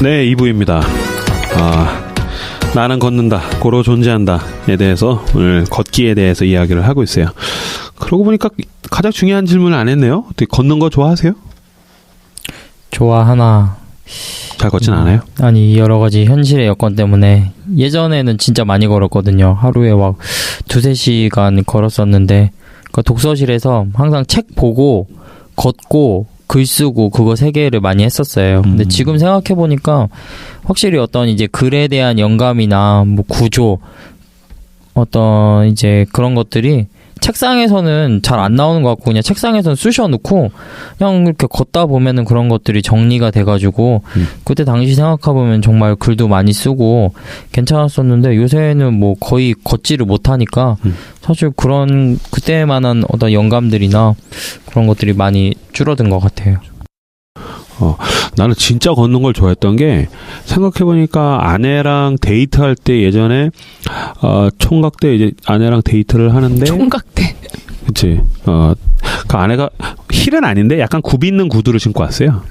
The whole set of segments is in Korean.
네, 2부입니다. 나는 걷는다, 고로 존재한다에 대해서 오늘 걷기에 대해서 이야기를 하고 있어요. 그러고 보니까 가장 중요한 질문을 안 했네요. 어떻게 걷는 거 좋아하세요? 좋아하나. 잘 걷진 않아요? 아니, 여러 가지 현실의 여건 때문에 예전에는 진짜 많이 걸었거든요. 하루에 막 2-3시간 걸었었는데 그 독서실에서 항상 책 보고 걷고 글 쓰고 그거 3개를 많이 했었어요. 근데 지금 생각해보니까 확실히 어떤 이제 글에 대한 영감이나 뭐 구조, 어떤 이제 그런 것들이 책상에서는 잘 안 나오는 것 같고 그냥 책상에서는 쑤셔놓고 그냥 이렇게 걷다 보면은 그런 것들이 정리가 돼가지고 그때 당시 생각해보면 정말 글도 많이 쓰고 괜찮았었는데 요새는 뭐 거의 걷지를 못하니까 사실 그런 그때만한 어떤 영감들이나 그런 것들이 많이 줄어든 것 같아요. 나는 진짜 걷는 걸 좋아했던 게 생각해보니까 아내랑 데이트할 때 예전에 총각 때 이제 아내랑 데이트를 하는데 총각 때 그치 그 아내가 힐은 아닌데 약간 굽이 있는 구두를 신고 왔어요.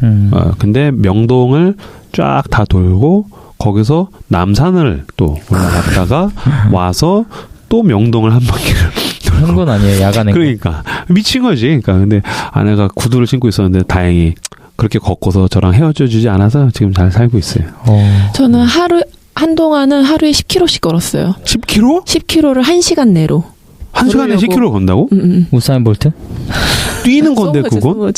근데 명동을 쫙 다 돌고 거기서 남산을 또 올라갔다가 와서 또 명동을 한 바퀴를 그런 건 아니에요. 야간에. 그러니까 미친 거지. 그러니까 근데 아내가 구두를 신고 있었는데 다행히 그렇게 걷고서 저랑 헤어져 주지 않아서 지금 잘 살고 있어요. 저는 한동안은 하루에 10km씩 걸었어요. 10km? 10km를 1시간 내로. 1시간에 10km 건다고? 우사인 볼트? 뛰는 건데 그건?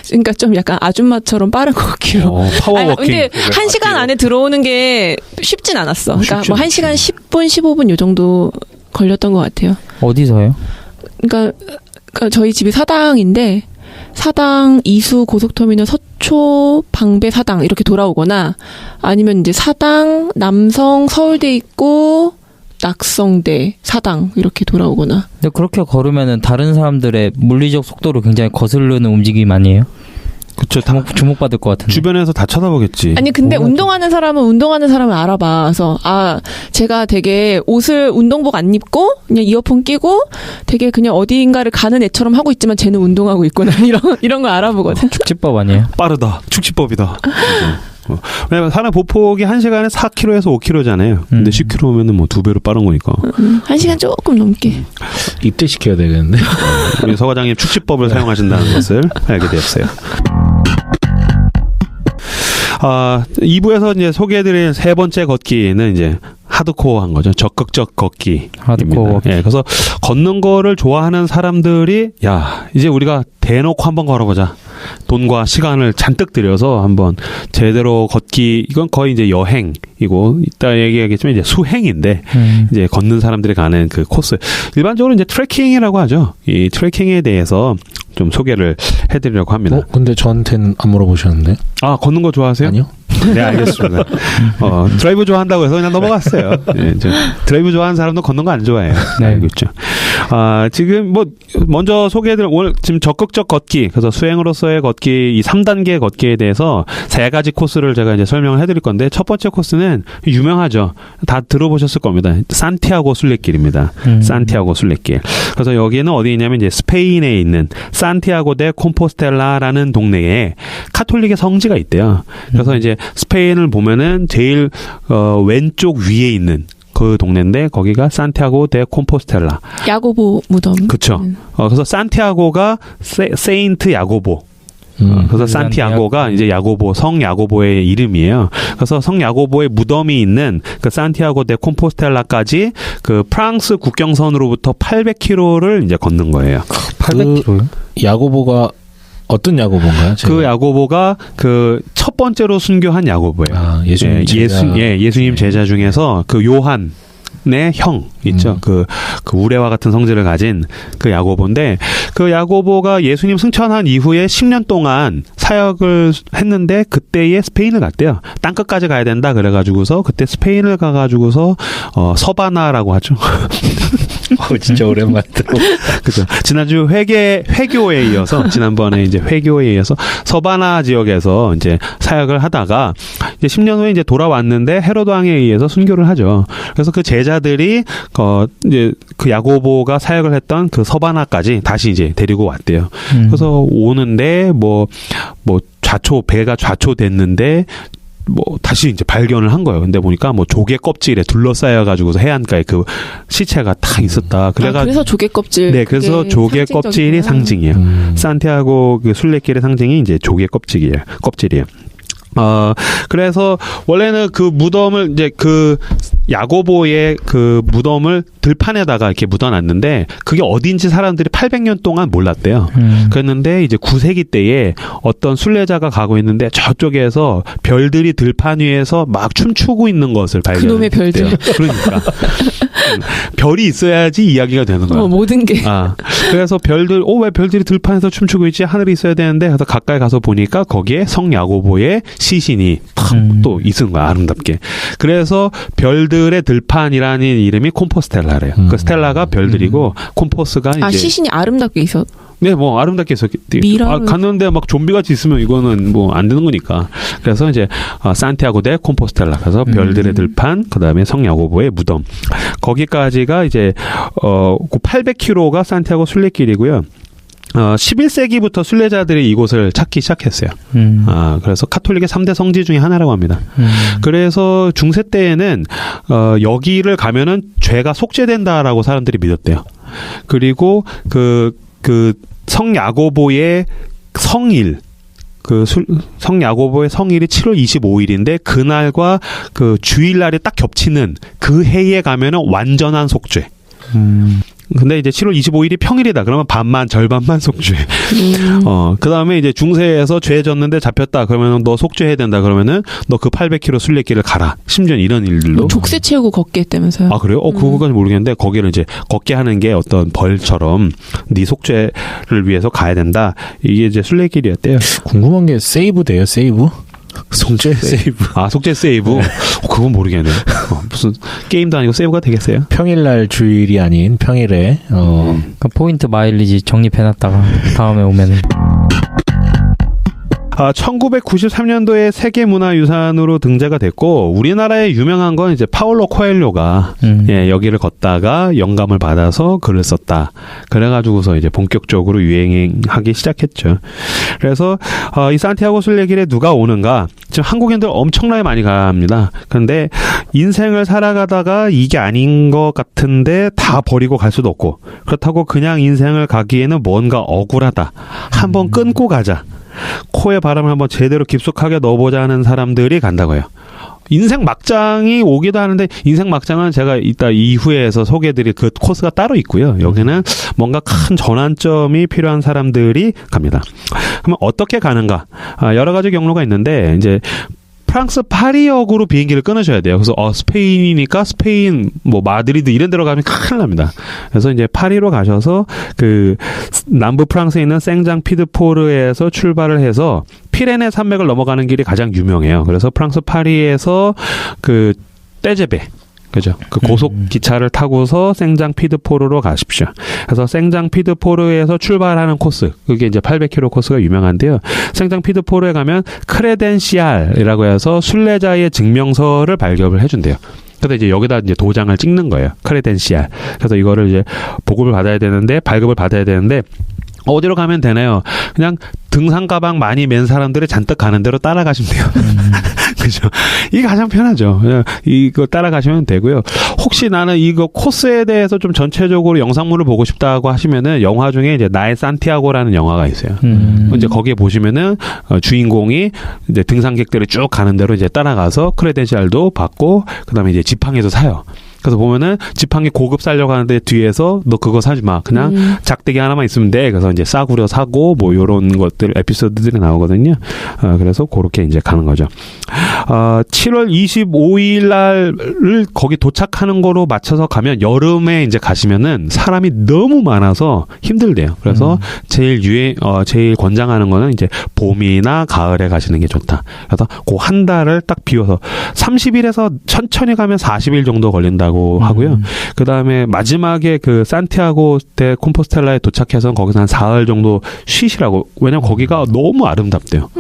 그러니까 좀 약간 아줌마처럼 빠른 걷기로. 파워워킹. 근데 1시간 안에 들어오는 게 쉽진 않았어. 그러니까 뭐 1시간 10분, 15분 요 정도 걸렸던 것 같아요. 어디서요? 그러니까 저희 집이 사당인데 사당, 이수, 고속터미널, 서초, 방배, 사당 이렇게 돌아오거나 아니면 이제 사당, 남성, 서울대 있고 낙성대, 사당 이렇게 돌아오거나. 근데 그렇게 걸으면은 다른 사람들의 물리적 속도를 굉장히 거스르는 움직임 아니에요? 그쵸. 주목받을 것 같은데. 주변에서 다 쳐다보겠지. 아니 근데 운동하는 사람을 알아봐. 그래서 제가 되게 운동복 안 입고 그냥 이어폰 끼고 되게 그냥 어디인가를 가는 애처럼 하고 있지만 쟤는 운동하고 있구나 이런 거 알아보거든. 축지법 아니에요? 빠르다. 축지법이다. 왜냐면 사람 보폭이 1시간에 4km에서 5km잖아요. 근데 10km면은 뭐 2배로 빠른 거니까. 1시간 조금 넘게. 입대시켜야 되겠는데. 우리 서 과장님 축지법을 사용하신다는 것을 알게 되었어요. 2부에서 이제 소개해드린 3번째 걷기는 이제 하드코어한 거죠. 적극적 걷기입니다. 하드코어. 예, 그래서 걷는 거를 좋아하는 사람들이 이제 우리가 대놓고 한번 걸어보자. 돈과 시간을 잔뜩 들여서 한번 제대로 걷기, 이건 거의 이제 여행이고, 이따 얘기하겠지만 이제 수행인데, 이제 걷는 사람들이 가는 그 코스. 일반적으로 이제 트레킹이라고 하죠. 이 트레킹에 대해서 좀 소개를 해드리려고 합니다. 근데 저한테는 안 물어보셨는데? 걷는 거 좋아하세요? 아니요. 네, 알겠습니다. 드라이브 좋아한다고 해서 그냥 넘어갔어요. 네, 드라이브 좋아하는 사람도 걷는 거 안 좋아해요. 네. 알고 있죠. 지금 먼저 소개해드릴 오늘 지금 적극적 걷기, 그래서 수행으로서의 걷기, 이 3단계 걷기에 대해서 3가지 코스를 제가 이제 설명을 해드릴 건데, 첫 번째 코스는 유명하죠. 다 들어보셨을 겁니다. 산티아고 순례길입니다. 산티아고 순례길. 그래서 여기는 어디 있냐면 이제 스페인에 있는 산티아고 데 콤포스텔라라는 동네에 카톨릭의 성지가 있대요. 그래서 이제 스페인을 보면은 제일 왼쪽 위에 있는 그 동네인데 거기가 산티아고 데 콤포스텔라. 야고보 무덤. 그렇죠. 그래서 산티아고가 세인트 야고보. 그래서 산티아고가 이제 야고보, 성 야고보의 이름이에요. 그래서 성 야고보의 무덤이 있는 그 산티아고 데 콤포스텔라까지 그 프랑스 국경선으로부터 800km를 이제 걷는 거예요. 800km요? 야고보가 어떤 야고보인가요? 그 야고보가 그 첫 번째로 순교한 야고보예요. 예수님 제자. 예수님 제자 중에서 그 요한 의 형 있죠. 그 우레와 같은 성질을 가진 그 야고보인데, 그 야고보가 예수님 승천한 이후에 10년 동안 사역을 했는데 그때에 스페인을 갔대요. 땅끝까지 가야 된다 그래가지고서 그때 스페인을 가가지고서 서바나라고 하죠. 진짜 오랜만에 들어. 그죠. 지난주 회교에 이어서 지난번에 이제 회교에 이어서 서바나 지역에서 이제 사역을 하다가 이제 10년 후에 이제 돌아왔는데 헤로드 왕에 의해서 순교를 하죠. 그래서 그 제자들이 이제 그 야고보가 사역을 했던 그 서바나까지 다시 이제 데리고 왔대요. 그래서 오는데 배가 좌초됐는데 뭐 다시 이제 발견을 한 거예요. 근데 보니까 뭐 조개 껍질에 둘러싸여 가지고서 해안가에 그 시체가 다 있었다. 그래서 조개 껍질. 네, 그래서 조개 껍질이 상징이에요. 산티아고 그 순례길의 상징이 이제 조개 껍질이에요. 그래서 원래는 그 무덤을 이제 그 야고보의 그 무덤을 들판에다가 이렇게 묻어놨는데 그게 어딘지 사람들이 800년 동안 몰랐대요. 그랬는데 이제 9세기 때에 어떤 순례자가 가고 있는데 저쪽에서 별들이 들판 위에서 막 춤추고 있는 것을 발견했대요. 그놈의 별들. 그러니까 별이 있어야지 이야기가 되는 거야. 모든 게. 그래서 별들, 왜 별들이 들판에서 춤추고 있지? 하늘이 있어야 되는데, 그래서 가까이 가서 보니까 거기에 성 야고보의 시신이 또 있는 거야, 아름답게. 그래서 별들의 들판이라는 이름이 콤포스텔라래요. 그 스텔라가 별들이고, 콤포스가 이제. 시신이 아름답게 있어. 네, 뭐 아름답게 있었기 때문에 갔는데 막 좀비같이 있으면 이거는 뭐 안 되는 거니까. 그래서 이제 산티아고 데 콤포스텔라 가서 별들의 들판, 그다음에 성 야고보의 무덤. 거기까지가 이제 800km가 산티아고 순례길이고요. 11세기부터 순례자들이 이곳을 찾기 시작했어요. 그래서 카톨릭의 3대 성지 중에 하나라고 합니다. 그래서 중세 때에는 여기를 가면은 죄가 속죄된다라고 사람들이 믿었대요. 그리고 성 야고보의 성일, 성 야고보의 성일이 7월 25일인데 그날과 그 주일날이 딱 겹치는 그 해에 가면은 완전한 속죄. 근데 이제 7월 25일이 평일이다. 그러면 반만, 절반만 속죄. 그 다음에 이제 중세에서 죄 졌는데 잡혔다. 그러면 너 속죄해야 된다. 그러면은 너 그 800km 순례길을 가라. 심지어 이런 일들도. 족쇄 채우고 걷게 했다면서요. 그래요? 그거까지 모르겠는데 거기를 이제 걷게 하는 게 어떤 벌처럼 네 속죄를 위해서 가야 된다. 이게 이제 순례길이었대요. 궁금한 게 세이브 돼요? 세이브? 속죄 세이브. 속죄 세이브. 네. 그건 모르겠네. 무슨 게임도 아니고 세이브가 되겠어요? 평일날 주일이 아닌 평일에. 그러니까 포인트 마일리지 적립해놨다가 다음에 오면은. 1993년도에 세계문화유산으로 등재가 됐고 우리나라에 유명한 건 이제 파울로 코엘료가 여기를 걷다가 영감을 받아서 글을 썼다. 그래가지고서 이제 본격적으로 유행하기 시작했죠. 그래서 이 산티아고 순례길에 누가 오는가? 지금 한국인들 엄청나게 많이 갑니다. 그런데 인생을 살아가다가 이게 아닌 것 같은데 다 버리고 갈 수도 없고 그렇다고 그냥 인생을 가기에는 뭔가 억울하다. 한번 끊고 가자. 코에 바람을 한번 제대로 깊숙하게 넣어보자 하는 사람들이 간다고 해요. 인생 막장이 오기도 하는데 인생 막장은 제가 이따 이후에서 소개해드릴 그 코스가 따로 있고요. 여기는 뭔가 큰 전환점이 필요한 사람들이 갑니다. 그러면 어떻게 가는가? 여러 가지 경로가 있는데 이제 프랑스 파리역으로 비행기를 끊으셔야 돼요. 그래서 스페인이니까 스페인 뭐 마드리드 이런 데로 가면 큰일 납니다. 그래서 이제 파리로 가셔서 그 남부 프랑스에 있는 생장 피드포르에서 출발을 해서 피레네 산맥을 넘어가는 길이 가장 유명해요. 그래서 프랑스 파리에서 그 떼제베 그죠? 그 고속 기차를 타고서 생장 피드포르로 가십시오. 그래서 생장 피드포르에서 출발하는 코스, 그게 이제 800km 코스가 유명한데요. 생장 피드포르에 가면 크레덴시알이라고 해서 순례자의 증명서를 발급을 해준대요. 그래서 이제 여기다 이제 도장을 찍는 거예요. 크레덴시알. 그래서 이거를 이제 보급을 받아야 되는데, 발급을 받아야 되는데, 어디로 가면 되나요? 그냥 등산 가방 많이 맨 사람들이 잔뜩 가는 대로 따라가시면 돼요. 그죠? 이게 가장 편하죠. 그냥 이거 따라가시면 되고요. 혹시 나는 이거 코스에 대해서 좀 전체적으로 영상물을 보고 싶다고 하시면은 영화 중에 이제 나의 산티아고라는 영화가 있어요. 이제 거기에 보시면은 주인공이 이제 등산객들이 쭉 가는 대로 이제 따라가서 크레덴셜도 받고 그다음에 이제 지팡이도 사요. 그래서 보면은 지팡이 고급 사려고 하는데 뒤에서 너 그거 사지 마. 그냥 작대기 하나만 있으면 돼. 그래서 이제 싸구려 사고 뭐 요런 것들 에피소드들이 나오거든요. 그래서 그렇게 이제 가는 거죠. 7월 25일 날을 거기 도착하는 거로 맞춰서 가면 여름에 이제 가시면은 사람이 너무 많아서 힘들대요. 그래서 제일 권장하는 거는 이제 봄이나 가을에 가시는 게 좋다. 그래서 그 한 달을 딱 비워서 30일에서 천천히 가면 40일 정도 걸린다. 간다고 하고요. 그 다음에 마지막에 그 산티아고 대 콤포스텔라에 도착해서 거기서 한 사흘 정도 쉬시라고. 왜냐면 거기가 너무 아름답대요.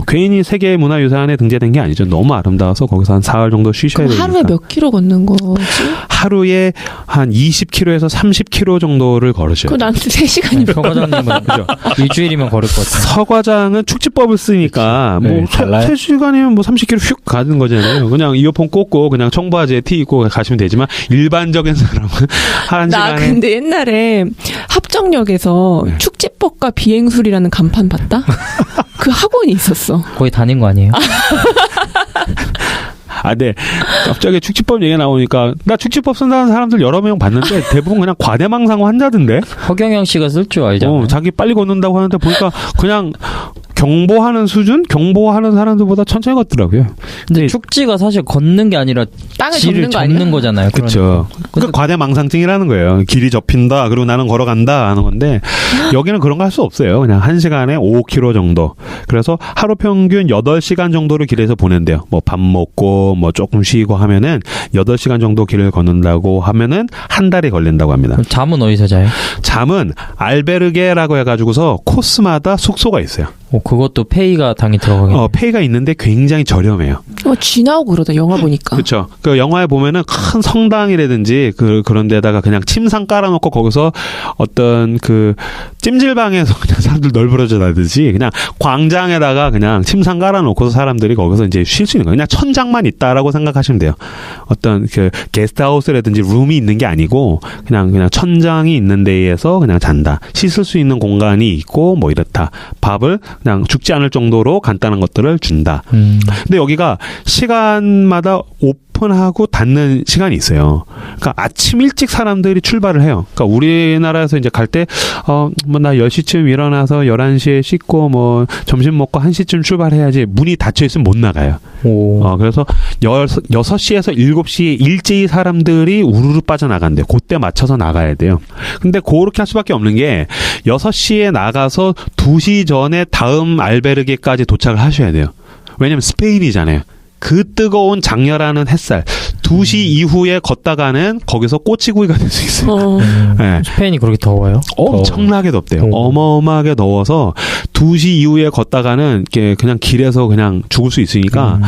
괜히 세계 문화유산에 등재된 게 아니죠. 너무 아름다워서 거기서 한 사흘 정도 쉬셔야 되니까. 하루에 몇 킬로 걷는 거지? 하루에 한 20km에서 30km 정도를 걸으셔요. 그거 나한테 3시간이면. 서 과장님은 그죠? 일주일이면 걸을 것 같아요. 서 과장은 축지법을 쓰니까 뭐 네, 달라요? 3시간이면 뭐 30km 휙 가는 거잖아요. 그냥 이어폰 꽂고 그냥 청바지에 티 입고 가시면 되지만 일반적인 사람은 한 나 시간에 근데 옛날에 합정역에서 네. 축지법과 비행술이라는 간판 봤다? 그 학원이 있었어. 거의 다닌 거 아니에요? 네. 갑자기 축지법 얘기 나오니까 나 축지법 쓴다는 사람들 여러 명 봤는데 대부분 그냥 과대망상 환자던데. 허경영 씨가 쓸 줄 알잖아요. 자기 빨리 걷는다고 하는데 보니까 그냥 경보하는 수준? 경보하는 사람들보다 천천히 걷더라고요. 근데 축지가 사실 걷는 게 아니라 땅을 지를 접는 거 아니야? 접는 거잖아요. 그렇죠. 그러니까 과대망상증이라는 거예요. 길이 접힌다. 그리고 나는 걸어간다 하는 건데 여기는 그런 거 할 수 없어요. 그냥 1시간에 5km 정도. 그래서 하루 평균 8시간 정도를 길에서 보낸대요. 뭐 밥 먹고 뭐 조금 쉬고 하면은 8시간 정도 길을 걷는다고 하면은 한 달이 걸린다고 합니다. 그럼 잠은 어디서 자요? 잠은 알베르게라고 해가지고서 코스마다 숙소가 있어요. 그것도 페이가 당연히 들어가겠네요. 페이가 있는데 굉장히 저렴해요. 쥐 나오고 그러다 영화 보니까. 그렇죠. 그 영화에 보면은 큰 성당이라든지 그런 데다가 그냥 침상 깔아놓고 거기서 어떤 그 찜질방에서 그냥 사람들 널브러져 나듯이 그냥 광장에다가 그냥 침상 깔아놓고서 사람들이 거기서 이제 쉴 수 있는 거예요. 그냥 천장만 있다라고 생각하시면 돼요. 어떤 그 게스트하우스라든지 룸이 있는 게 아니고 그냥 천장이 있는 데에서 그냥 잔다. 씻을 수 있는 공간이 있고 뭐 이렇다. 밥을 그냥 죽지 않을 정도로 간단한 것들을 준다. 근데 여기가 시간마다 오픈하고 닫는 시간이 있어요. 그러니까 아침 일찍 사람들이 출발을 해요. 그러니까 우리나라에서 이제 갈 때, 뭐 나 10시쯤 일어나서 11시에 씻고 뭐 점심 먹고 1시쯤 출발해야지 문이 닫혀 있으면 못 나가요. 그래서 6시에서 7시에 일제히 사람들이 우르르 빠져나간대요. 그때 맞춰서 나가야 돼요. 근데 그렇게 할 수밖에 없는 게 6시에 나가서 2시 전에 다음 알베르게까지 도착을 하셔야 돼요. 왜냐면 스페인이잖아요. 그 뜨거운 장렬하는 햇살 2시 이후에 걷다가는 거기서 꼬치구이가 될 수 있어요. 네. 스페인이 그렇게 더워요? 엄청나게 덥대요. 어마어마하게 더워서 2시 이후에 걷다가는 이렇게 그냥 길에서 그냥 죽을 수 있으니까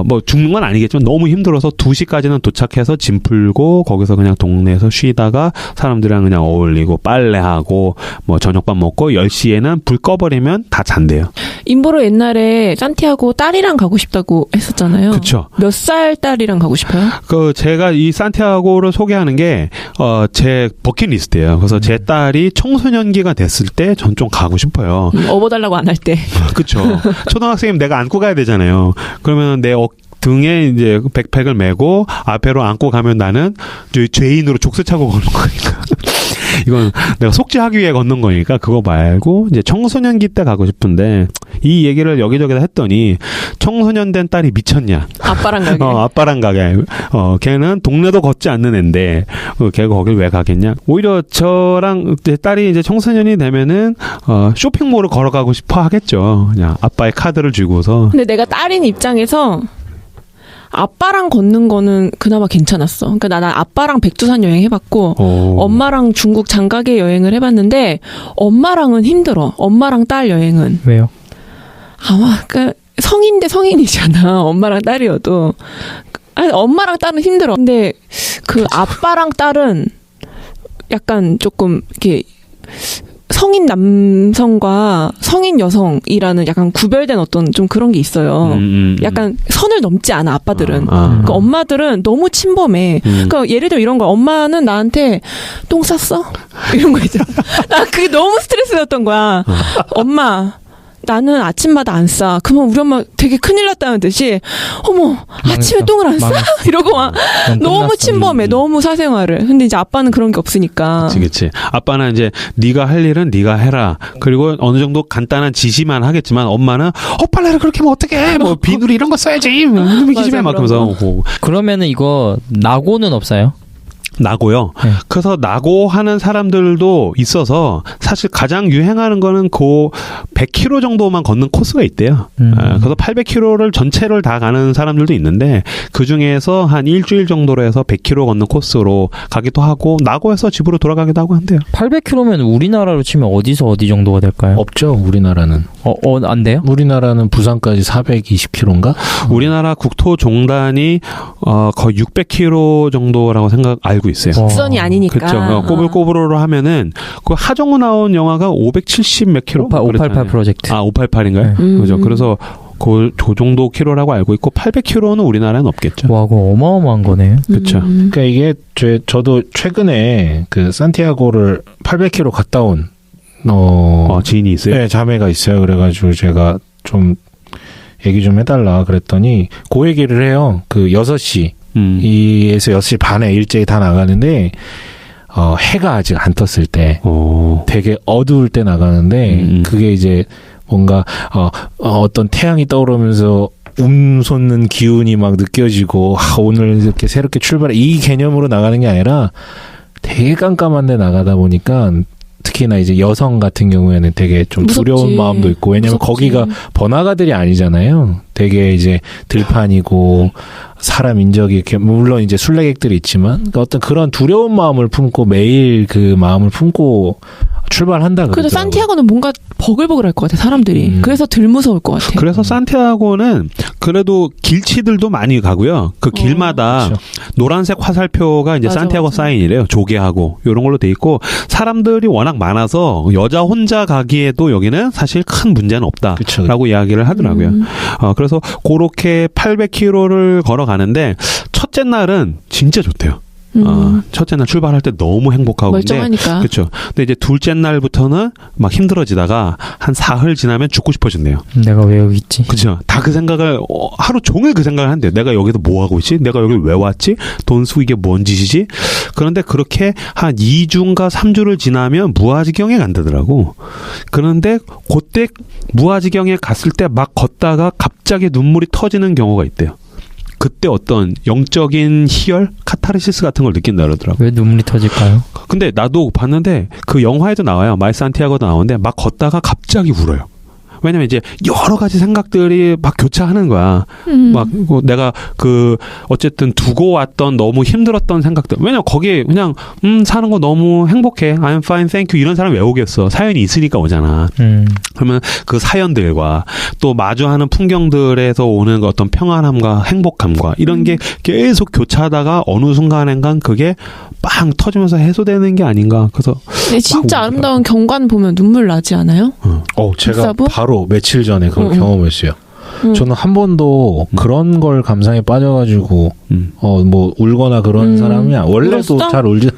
뭐 죽는 건 아니겠지만 너무 힘들어서 2시까지는 도착해서 짐 풀고 거기서 그냥 동네에서 쉬다가 사람들이랑 그냥 어울리고 빨래하고 뭐 저녁밥 먹고 10시에는 불 꺼버리면 다 잔대요. 인보로 옛날에 산티아고 딸이랑 가고 싶다고 했었잖아요. 그렇죠. 몇 살 딸이랑 가고 싶어요? 제가 이 산티아고를 소개하는 게 제 버킷리스트예요. 그래서 제 딸이 청소년기가 됐을 때 전 좀 가고 싶어요. 업어달라고 안 할 때. 그렇죠. 초등학생이면 내가 안고 가야 되잖아요. 그러면 내 등에 이제 백팩을 메고 앞에로 안고 가면 나는 죄인으로 족쇄 차고 걷는 거니까. 이건 내가 속죄하기 위해 걷는 거니까 그거 말고 이제 청소년기 때 가고 싶은데 이 얘기를 여기저기다 했더니 청소년 된 딸이 미쳤냐. 아빠랑 가게. 아빠랑 가게. 걔는 동네도 걷지 않는 앤데 걔가 거길 왜 가겠냐. 오히려 저랑 제 딸이 이제 청소년이 되면은 쇼핑몰을 걸어가고 싶어 하겠죠. 그냥 아빠의 카드를 쥐고서. 근데 내가 딸인 입장에서 아빠랑 걷는 거는 그나마 괜찮았어. 그러니까 나는 아빠랑 백두산 여행 해봤고 엄마랑 중국 장가게 여행을 해봤는데 엄마랑은 힘들어. 엄마랑 딸 여행은. 왜요? 아마 그러니까 성인 대 성인이잖아. 엄마랑 딸이어도. 아니, 엄마랑 딸은 힘들어. 근데 그 아빠랑 딸은 약간 조금 이렇게 성인 남성과 성인 여성이라는 약간 구별된 어떤 좀 그런 게 있어요. 약간 선을 넘지 않아, 아빠들은. 그러니까 엄마들은 너무 침범해. 그러니까 예를 들어 이런 거, 엄마는 나한테 똥 쌌어? 이런 거 있잖아. 나 그게 너무 스트레스였던 거야. 엄마, 나는 아침마다 안 싸. 그러면 우리 엄마 되게 큰일 났다는 듯이 어머 아침에 똥을 안 싸? 이러고 막 너무 침범해. 너무 사생활을. 근데 이제 아빠는 그런 게 없으니까. 그치. 아빠는 이제 네가 할 일은 네가 해라. 그리고 어느 정도 간단한 지시만 하겠지만 엄마는 빨래를 그렇게 하면 어떡해. 뭐 비누리 이런 거 써야지. 이놈의 기집애 막 그러면서. 그러면은 이거 낙오는 없어요? 나고요. 네. 그래서 나고 하는 사람들도 있어서 사실 가장 유행하는 거는 그 100km 정도만 걷는 코스가 있대요. 그래서 800km를 전체를 다 가는 사람들도 있는데 그 중에서 한 일주일 정도로 해서 100km 걷는 코스로 가기도 하고 나고에서 집으로 돌아가기도 하고 한대요. 800km면 우리나라로 치면 어디서 어디 정도가 될까요? 없죠, 우리나라는. 안 돼요? 우리나라는 부산까지 420km인가? 우리나라 국토종단이 거의 600km 정도라고 알고 있어요. 직선이 아니니까. 그렇죠. 꼬불꼬불로 하면은 그 하정우 나온 영화가 570 몇 킬로? 588 프로젝트. 588인가요? 그죠. 그래서 그 정도 킬로라고 알고 있고 800킬로는 우리나라는 없겠죠. 와, 그거 어마어마한 거네. 그렇죠. 그러니까 이게 저도 최근에 그 산티아고를 800km 갔다 온 지인이 있어요? 네, 자매가 있어요. 그래가지고 제가 좀 얘기 좀 해달라 그랬더니 그 얘기를 해요. 그 6시 이에서 6시 반에 일제히 다 나가는데 해가 아직 안 떴을 때 되게 어두울 때 나가는데 그게 이제 뭔가 어떤 태양이 떠오르면서 솟는 기운이 막 느껴지고 오늘 이렇게 새롭게 출발해 이 개념으로 나가는 게 아니라 되게 깜깜한 데 나가다 보니까 특히나 이제 여성 같은 경우에는 되게 좀 두려운 무섭지. 마음도 있고 왜냐면 거기가 번화가들이 아니잖아요. 되게 이제 들판이고 사람 인적이 이렇게 물론 이제 순례객들이 있지만 그러니까 어떤 그런 두려운 마음을 품고 매일 그 마음을 품고 출발한다 그러더라고요. 그래도 산티아고는 뭔가 버글버글할 것 같아 사람들이. 그래서 덜 무서울 것 같아. 그래서 산티아고는 그래도 길치들도 많이 가고요. 그 길마다 그렇죠. 노란색 화살표가 이제 맞아, 산티아고 맞아. 사인이래요. 조개하고 이런 걸로 돼 있고 사람들이 워낙 많아서 여자 혼자 가기에도 여기는 사실 큰 문제는 없다라고 그쵸. 이야기를 하더라고요. 그래서 그렇게 800km를 걸어가는데 첫째 날은 진짜 좋대요. 첫째 날 출발할 때 너무 행복하고 멀쩡하니까. 그렇죠. 근데 이제 둘째 날부터는 막 힘들어지다가 한 사흘 지나면 죽고 싶어진대요. 내가 왜 여기 있지? 그렇죠. 다 그 생각을 하루 종일 그 생각을 한대요. 내가 여기서 뭐 하고 있지? 내가 여기 왜 왔지? 돈 쓰고 이게 뭔 짓이지? 그런데 그렇게 한 2주인가 3주를 지나면 무아지경에 간다더라고. 그런데 그때 무아지경에 갔을 때 막 걷다가 갑자기 눈물이 터지는 경우가 있대요. 그때 어떤 영적인 희열, 카타르시스 같은 걸 느낀다 그러더라고요. 왜 눈물이 터질까요? 근데 나도 봤는데 그 영화에도 나와요. 마이 산티아고도 나오는데 막 걷다가 갑자기 울어요. 왜냐면 이제 여러 가지 생각들이 막 교차하는 거야. 막 내가 그 어쨌든 두고 왔던 너무 힘들었던 생각들. 왜냐면 거기에 그냥 사는 거 너무 행복해. I'm fine, thank you 이런 사람 왜 오겠어. 사연이 있으니까 오잖아. 그러면 그 사연들과 또 마주하는 풍경들에서 오는 어떤 평안함과 행복함과 이런 게 계속 교차하다가 어느 순간엔간 그게 빵 터지면서 해소되는 게 아닌가. 그래서 근데 진짜 아름다운 경관 보면 눈물 나지 않아요? 제가 ipsabu? 바로 며칠 전에 그걸 경험했어요. 저는 한 번도 그런 걸 감상에 빠져가지고 뭐 울거나 그런 사람이 원래도 울었어? 잘 울지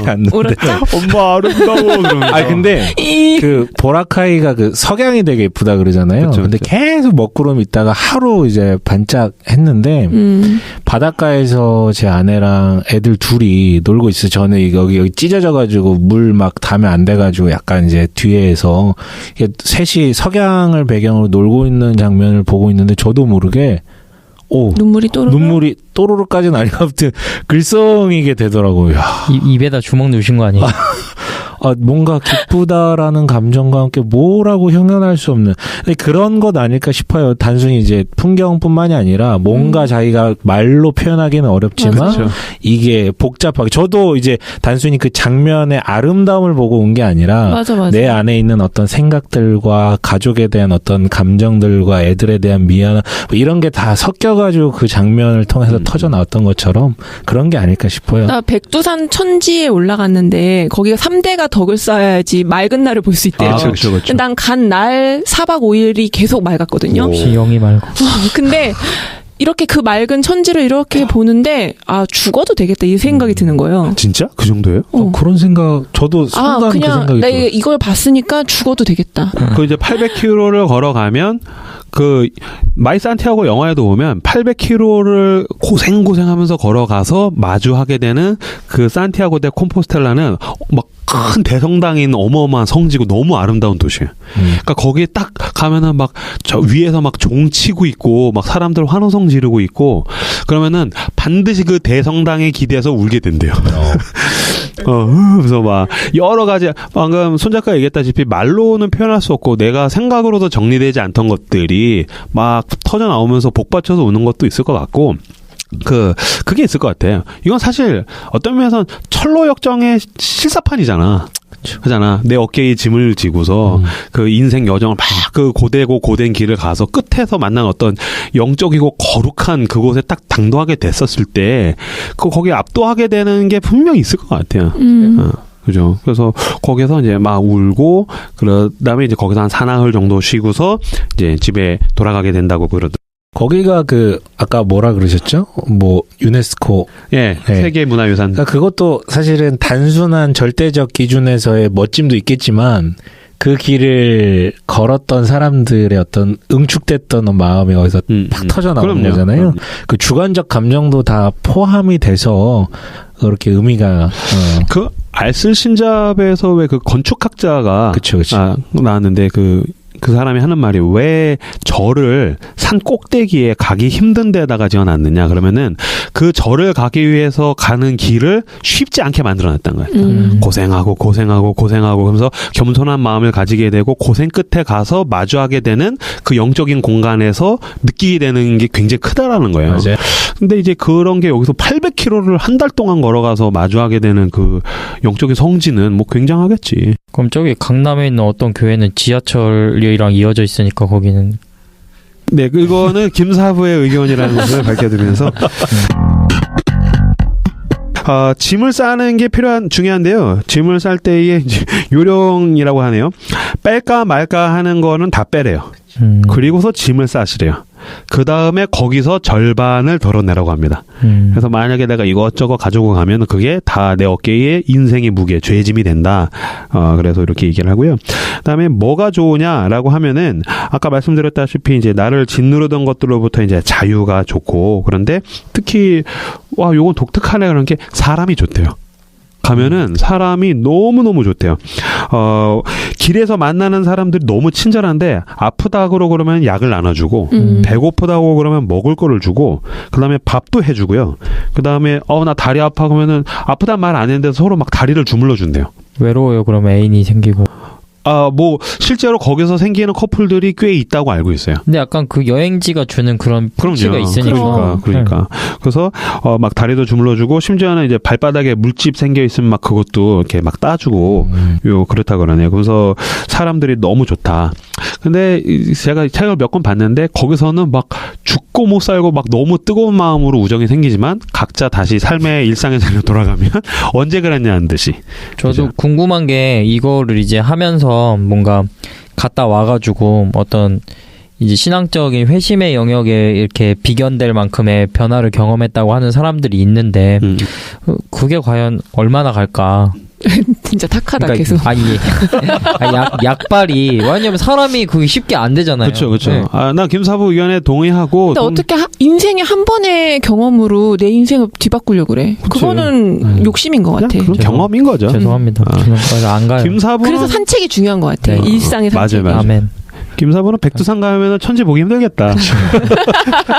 않는데. 울었죠? 엄마 아름다워. 그러면서. 근데 그 보라카이가 그 석양이 되게 예쁘다 그러잖아요. 그쵸, 근데 그쵸. 계속 먹구름 있다가 하루 이제 반짝 했는데 바닷가에서 제 아내랑 애들 둘이 놀고 있어. 저는 여기 찢어져가지고 물 막 닿으면 안 돼가지고 약간 이제 뒤에서 이게 셋이 석양을 배경으로 놀고 있는 장면을 보고 있는데 저도 모르게 눈물이 또르르까지는 아니고 아무튼 글썽이게 되더라고요. 야. 입에다 주먹 넣으신 거 아니에요? 뭔가 기쁘다라는 감정과 함께 뭐라고 형용할 수 없는 그런 것 아닐까 싶어요. 단순히 이제 풍경뿐만이 아니라 뭔가 자기가 말로 표현하기는 어렵지만 맞아. 이게 복잡하게 저도 이제 단순히 그 장면의 아름다움을 보고 온 게 아니라 맞아. 내 안에 있는 어떤 생각들과 가족에 대한 어떤 감정들과 애들에 대한 미안함 뭐 이런 게 다 섞여가지고 그 장면을 통해서 터져 나왔던 것처럼 그런 게 아닐까 싶어요. 나 백두산 천지에 올라갔는데 거기가 3대가 덕을 쌓아야지 맑은 날을 볼 수 있대요. 그렇죠. 난 간 날 4박 5일이 계속 맑았거든요. 시영이 말고. 근데 이렇게 그 맑은 천지를 이렇게 보는데 죽어도 되겠다 이 생각이 드는 거예요. 진짜? 그 정도예요? 그런 생각 저도 순간 그 그냥 생각이 내가 들어요. 이걸 봤으니까 죽어도 되겠다. 그 이제 800km를 걸어가면 그 마이 산티아고 영화에도 보면 800km를 고생하면서 걸어가서 마주하게 되는 그 산티아고 데 콤포스텔라는 막 큰 대성당에 있는 어마어마한 성지고 너무 아름다운 도시예요. 그러니까 거기에 딱 가면은 막 저 위에서 막 종치고 있고 막 사람들 환호성 지르고 있고 그러면은 반드시 그 대성당에 기대서 울게 된대요. 그래서 막 여러 가지 방금 손 작가가 얘기했다시피 말로는 표현할 수 없고 내가 생각으로도 정리되지 않던 것들이 막 터져 나오면서 복받쳐서 우는 것도 있을 것 같고 그게 있을 것 같아요. 이건 사실 어떤 면에서는 철로 역정의 실사판이잖아. 그잖아. 내 어깨에 짐을 지고서 그 인생 여정을 막 그 고되고 고된 길을 가서 끝에서 만난 어떤 영적이고 거룩한 그곳에 딱 당도하게 됐었을 때 거기에 압도하게 되는 게 분명히 있을 것 같아요. 그죠. 그래서 거기서 이제 막 울고 그다음에 이제 거기서 한 사나흘 정도 쉬고서 이제 집에 돌아가게 된다고 그러더라고요. 거기가 아까 뭐라 그러셨죠? 뭐 유네스코 세계 문화유산. 그러니까 그것도 사실은 단순한 절대적 기준에서의 멋짐도 있겠지만 그 길을 걸었던 사람들의 어떤 응축됐던 마음이 거기서 팍 터져 나오는 거잖아요. 그럼요. 그 주관적 감정도 다 포함이 돼서 그렇게 의미가 그 알쓸 신잡에서 왜 그 건축학자가 그쵸. 나왔는데 그 사람이 하는 말이 왜 절을 산 꼭대기에 가기 힘든 데다가 지어놨느냐 그러면은 그 절을 가기 위해서 가는 길을 쉽지 않게 만들어놨다는 거예요. 고생하고 그러면서 겸손한 마음을 가지게 되고 고생 끝에 가서 마주하게 되는 그 영적인 공간에서 느끼게 되는 게 굉장히 크다라는 거예요. 맞아요. 근데 이제 그런 게 여기서 800km를 한 달 동안 걸어가서 마주하게 되는 그 영적인 성지는 뭐 굉장하겠지. 그럼 저기 강남에 있는 어떤 교회는 지하철이랑 이어져 있으니까 거기는 네, 그거는 김사부의 의견이라는 것을 밝혀드리면서 짐을 싸는 게 중요한데요. 짐을 쌀 때의 요령이라고 하네요. 뺄까 말까 하는 거는 다 빼래요. 그리고서 짐을 싸시래요. 그 다음에 거기서 절반을 덜어내라고 합니다. 그래서 만약에 내가 이것저것 가지고 가면 그게 다 내 어깨에 인생의 무게, 죄짐이 된다. 그래서 이렇게 얘기를 하고요. 그 다음에 뭐가 좋으냐라고 하면은 아까 말씀드렸다시피 이제 나를 짓누르던 것들로부터 이제 자유가 좋고 그런데 특히 요건 독특하네 그런 게 사람이 좋대요. 가면은 사람이 너무너무 좋대요. 길에서 만나는 사람들이 너무 친절한데 아프다고 그러면 약을 나눠주고 배고프다고 그러면 먹을 거를 주고 그 다음에 밥도 해주고요. 그 다음에 나 다리 아파 그러면은 아프단 말 안 했는데 서로 막 다리를 주물러 준대요. 외로워요. 그러면 애인이 생기고. 뭐 실제로 거기서 생기는 커플들이 꽤 있다고 알고 있어요. 근데 약간 그 여행지가 주는 그런 풍치가 있으니까. 그러니까. 그래서 막 다리도 주물러주고 심지어는 이제 발바닥에 물집 생겨 있으면 막 그것도 이렇게 막 따주고 그렇다 그러네요. 그래서 사람들이 너무 좋다. 근데 제가 책을 몇 권 봤는데 거기서는 막 죽고 못 살고 막 너무 뜨거운 마음으로 우정이 생기지만 각자 다시 삶의 일상에서 돌아가면 언제 그랬냐는 듯이. 저도 그죠? 궁금한 게 이거를 이제 하면서 뭔가 갔다 와가지고 어떤 이제 신앙적인 회심의 영역에 이렇게 비견될 만큼의 변화를 경험했다고 하는 사람들이 있는데 그게 과연 얼마나 갈까? 진짜 탁하다. 그러니까 계속. 약발이 왜냐면 사람이 그게 쉽게 안 되잖아요. 그렇죠. 네. 나 김사부 의견에 동의하고. 근데 어떻게 인생의 한 번의 경험으로 내 인생을 뒤바꾸려고 그래? 그치. 그거는 욕심인 것 같아. 그런 경험인 거죠. 죄송합니다. 안 가요. 김사부는 그래서 산책이 중요한 것 같아. 네. 일상의 산책. 맞아요. 아멘. 김사부는 백두산 가면은 천지 보기 힘들겠다.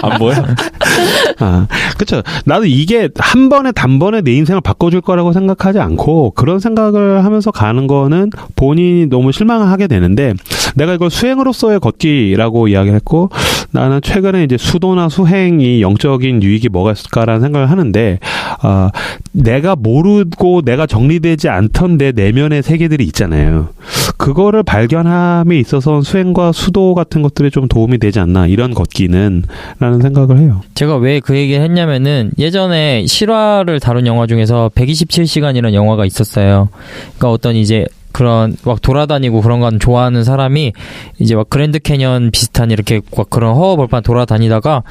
안 보여? 그렇죠. 나도 이게 한 번에 단번에 내 인생을 바꿔줄 거라고 생각하지 않고 그런 생각을 하면서 가는 거는 본인이 너무 실망을 하게 되는데 내가 이걸 수행으로서의 걷기라고 이야기를 했고 나는 최근에 이제 수도나 수행이 영적인 유익이 뭐가 있을까라는 생각을 하는데 내가 모르고 내가 정리되지 않던 내 내면의 세계들이 있잖아요. 그거를 발견함에 있어서 수행과 수도 같은 것들이 좀 도움이 되지 않나 이런 걷기는 라는 생각을 해요. 제가 왜 그 얘기를 했냐면은 예전에 실화를 다룬 영화 중에서 127시간이라는 영화가 있었어요. 그러니까 어떤 이제 그런 막 돌아다니고 그런 건 좋아하는 사람이 이제 막 그랜드 캐년 비슷한 이렇게 막 그런 허허벌판 돌아다니다가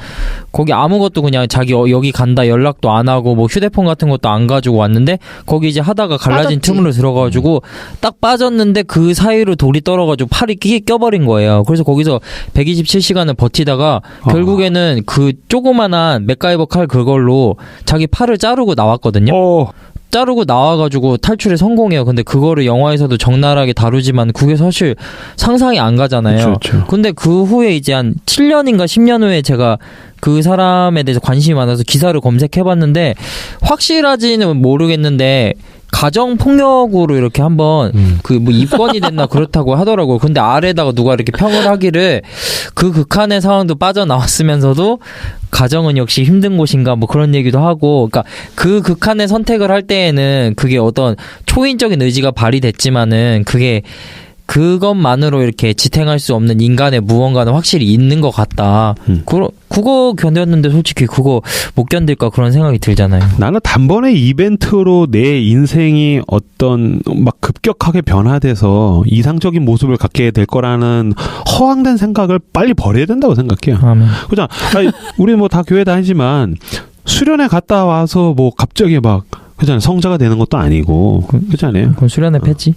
거기 아무것도 그냥 자기 여기 간다 연락도 안 하고 뭐 휴대폰 같은 것도 안 가지고 왔는데 거기 이제 하다가 갈라진 틈으로 들어가가지고 딱 빠졌는데 그 사이로 돌이 떨어가지고 팔이 껴버린 거예요. 그래서 거기서 127시간을 버티다가 결국에는 그 조그만한 맥가이버 칼 그걸로 자기 팔을 자르고 나왔거든요. 자르고 나와가지고 탈출에 성공해요. 근데 그거를 영화에서도 적나라하게 다루지만 그게 사실 상상이 안 가잖아요. 그렇죠. 근데 그 후에 이제 한 7년인가 10년 후에 제가 그 사람에 대해서 관심이 많아서 기사를 검색해봤는데 확실하지는 모르겠는데 가정폭력으로 이렇게 한번 그 뭐 입건이 됐나 그렇다고 하더라고요. 근데 아래다가 누가 이렇게 평을 하기를 그 극한의 상황도 빠져나왔으면서도 가정은 역시 힘든 곳인가 뭐 그런 얘기도 하고, 그러니까 그 극한의 선택을 할 때에는 그게 어떤 초인적인 의지가 발휘됐지만은 그게 그것만으로 이렇게 지탱할 수 없는 인간의 무언가는 확실히 있는 것 같다. 그거 견뎠는데 솔직히 그거 못 견딜까 그런 생각이 들잖아요. 나는 단번에 이벤트로 내 인생이 어떤 막 급격하게 변화돼서 이상적인 모습을 갖게 될 거라는 허황된 생각을 빨리 버려야 된다고 생각해요. 그죠? 우리 뭐 다 교회 다니지만 수련회 갔다 와서 뭐 갑자기 막 그잖아요. 성자가 되는 것도 아니고 그잖아요. 그건 수련회 폐지?